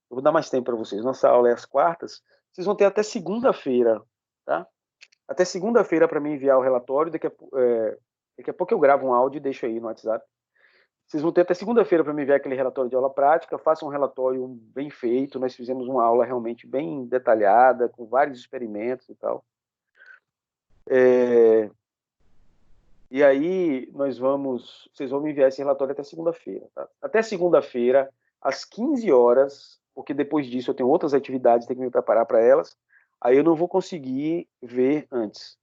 Eu vou dar mais tempo para vocês. Nossa aula é às quartas. Vocês vão ter até segunda-feira, tá? Até segunda-feira para me enviar o relatório. Daqui a pouco eu gravo um áudio e deixo aí no WhatsApp. Vocês vão ter até segunda-feira para me enviar aquele relatório de aula prática. Façam um relatório bem feito. Nós fizemos uma aula realmente bem detalhada, com vários experimentos e tal. E aí vocês vão me enviar esse relatório até segunda-feira, tá? Até segunda-feira, às 15 horas, porque depois disso eu tenho outras atividades, tenho que me preparar para elas, aí eu não vou conseguir ver antes.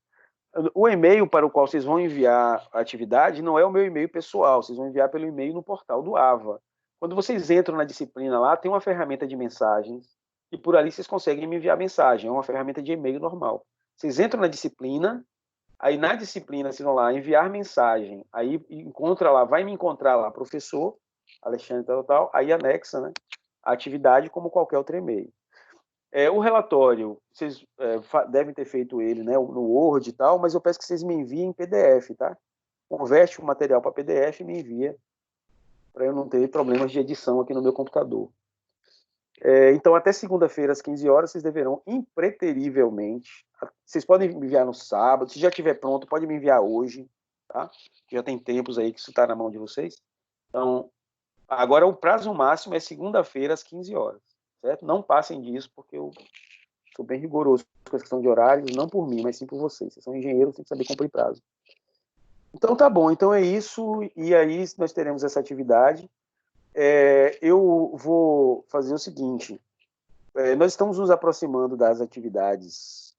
O e-mail para o qual vocês vão enviar a atividade não é o meu e-mail pessoal, vocês vão enviar pelo e-mail no portal do AVA. Quando vocês entram na disciplina lá, tem uma ferramenta de mensagens, e por ali vocês conseguem me enviar mensagem, é uma ferramenta de e-mail normal. Vocês entram na disciplina, aí na disciplina vocês vão lá enviar mensagem, aí vai me encontrar lá, professor, Alexandre tal, aí anexa, né, a atividade como qualquer outro e-mail. O relatório, vocês devem ter feito ele, né, no Word e tal, mas eu peço que vocês me enviem em PDF, tá? Converte o material para PDF e me envia, para eu não ter problemas de edição aqui no meu computador. Então, até segunda-feira, às 15 horas, vocês deverão, impreterivelmente, vocês podem me enviar no sábado, se já estiver pronto, pode me enviar hoje, tá? Já tem tempos aí que isso está na mão de vocês. Então, agora o prazo máximo é segunda-feira, às 15 horas, certo? Não passem disso, porque eu sou bem rigoroso com a questão de horários, não por mim, mas sim por vocês. Vocês são engenheiros, tem que saber cumprir prazo. Então, tá bom. Então, é isso. E aí, nós teremos essa atividade. Eu vou fazer o seguinte. Nós estamos nos aproximando das atividades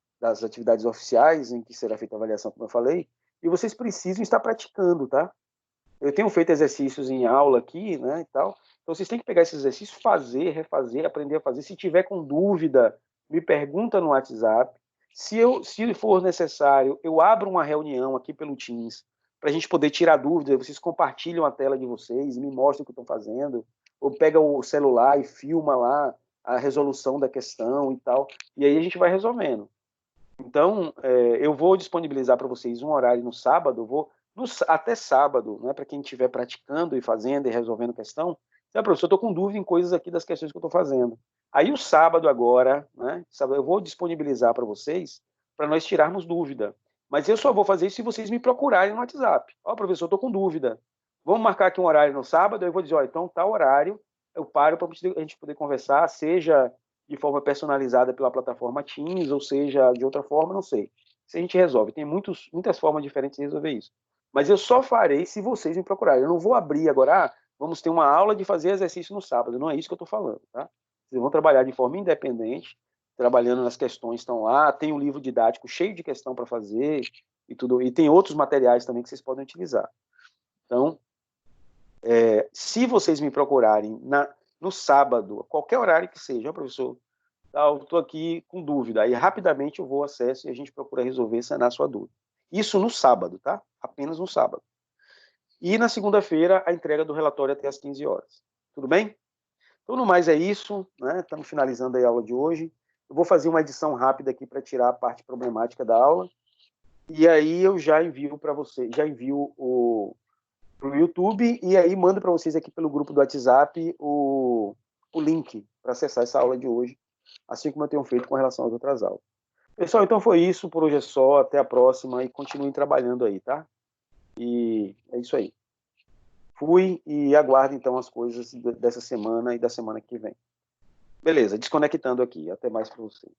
oficiais, em que será feita a avaliação, como eu falei, e vocês precisam estar praticando, tá? Eu tenho feito exercícios em aula aqui, né, e tal. Então, vocês têm que pegar esses exercícios, fazer, refazer, aprender a fazer. Se tiver com dúvida, me pergunta no WhatsApp. Se for necessário, eu abro uma reunião aqui pelo Teams para a gente poder tirar dúvidas. Vocês compartilham a tela de vocês, me mostram o que estão fazendo, ou pega o celular e filma lá a resolução da questão e tal. E aí a gente vai resolvendo. Então, eu vou disponibilizar para vocês um horário no sábado, até sábado, né, para quem estiver praticando e fazendo e resolvendo questão. Professor, eu estou com dúvida em coisas aqui das questões que eu estou fazendo. Aí o sábado agora, né, eu vou disponibilizar para vocês, para nós tirarmos dúvida. Mas eu só vou fazer isso se vocês me procurarem no WhatsApp. Professor, eu estou com dúvida. Vamos marcar aqui um horário no sábado, eu vou dizer, então tá horário, eu paro para a gente poder conversar, seja de forma personalizada pela plataforma Teams, ou seja, de outra forma, não sei. Se a gente resolve. Tem muitas formas diferentes de resolver isso. Mas eu só farei se vocês me procurarem. Eu não vou abrir agora, vamos ter uma aula de fazer exercício no sábado. Não é isso que eu estou falando, tá? Vocês vão trabalhar de forma independente, trabalhando nas questões, estão lá, tem um livro didático cheio de questão para fazer e tudo, e tem outros materiais também que vocês podem utilizar. Então, se vocês me procurarem no sábado, qualquer horário que seja, professor, Tá, eu estou aqui com dúvida. Aí rapidamente eu vou, acesso e a gente procura resolver, sanar a sua dúvida. Isso no sábado, tá? Apenas no sábado. E na segunda-feira, a entrega do relatório até às 15 horas. Tudo bem? Então, no mais é isso, né? Estamos finalizando aí a aula de hoje. Eu vou fazer uma edição rápida aqui para tirar a parte problemática da aula. E aí eu já envio para você, já envio para o YouTube e aí mando para vocês aqui pelo grupo do WhatsApp o link para acessar essa aula de hoje, assim como eu tenho feito com relação às outras aulas. Pessoal, então foi isso, por hoje é só, até a próxima e continuem trabalhando aí, tá? E é isso aí. Fui e aguardo então as coisas dessa semana e da semana que vem. Beleza, desconectando aqui. Até mais para vocês.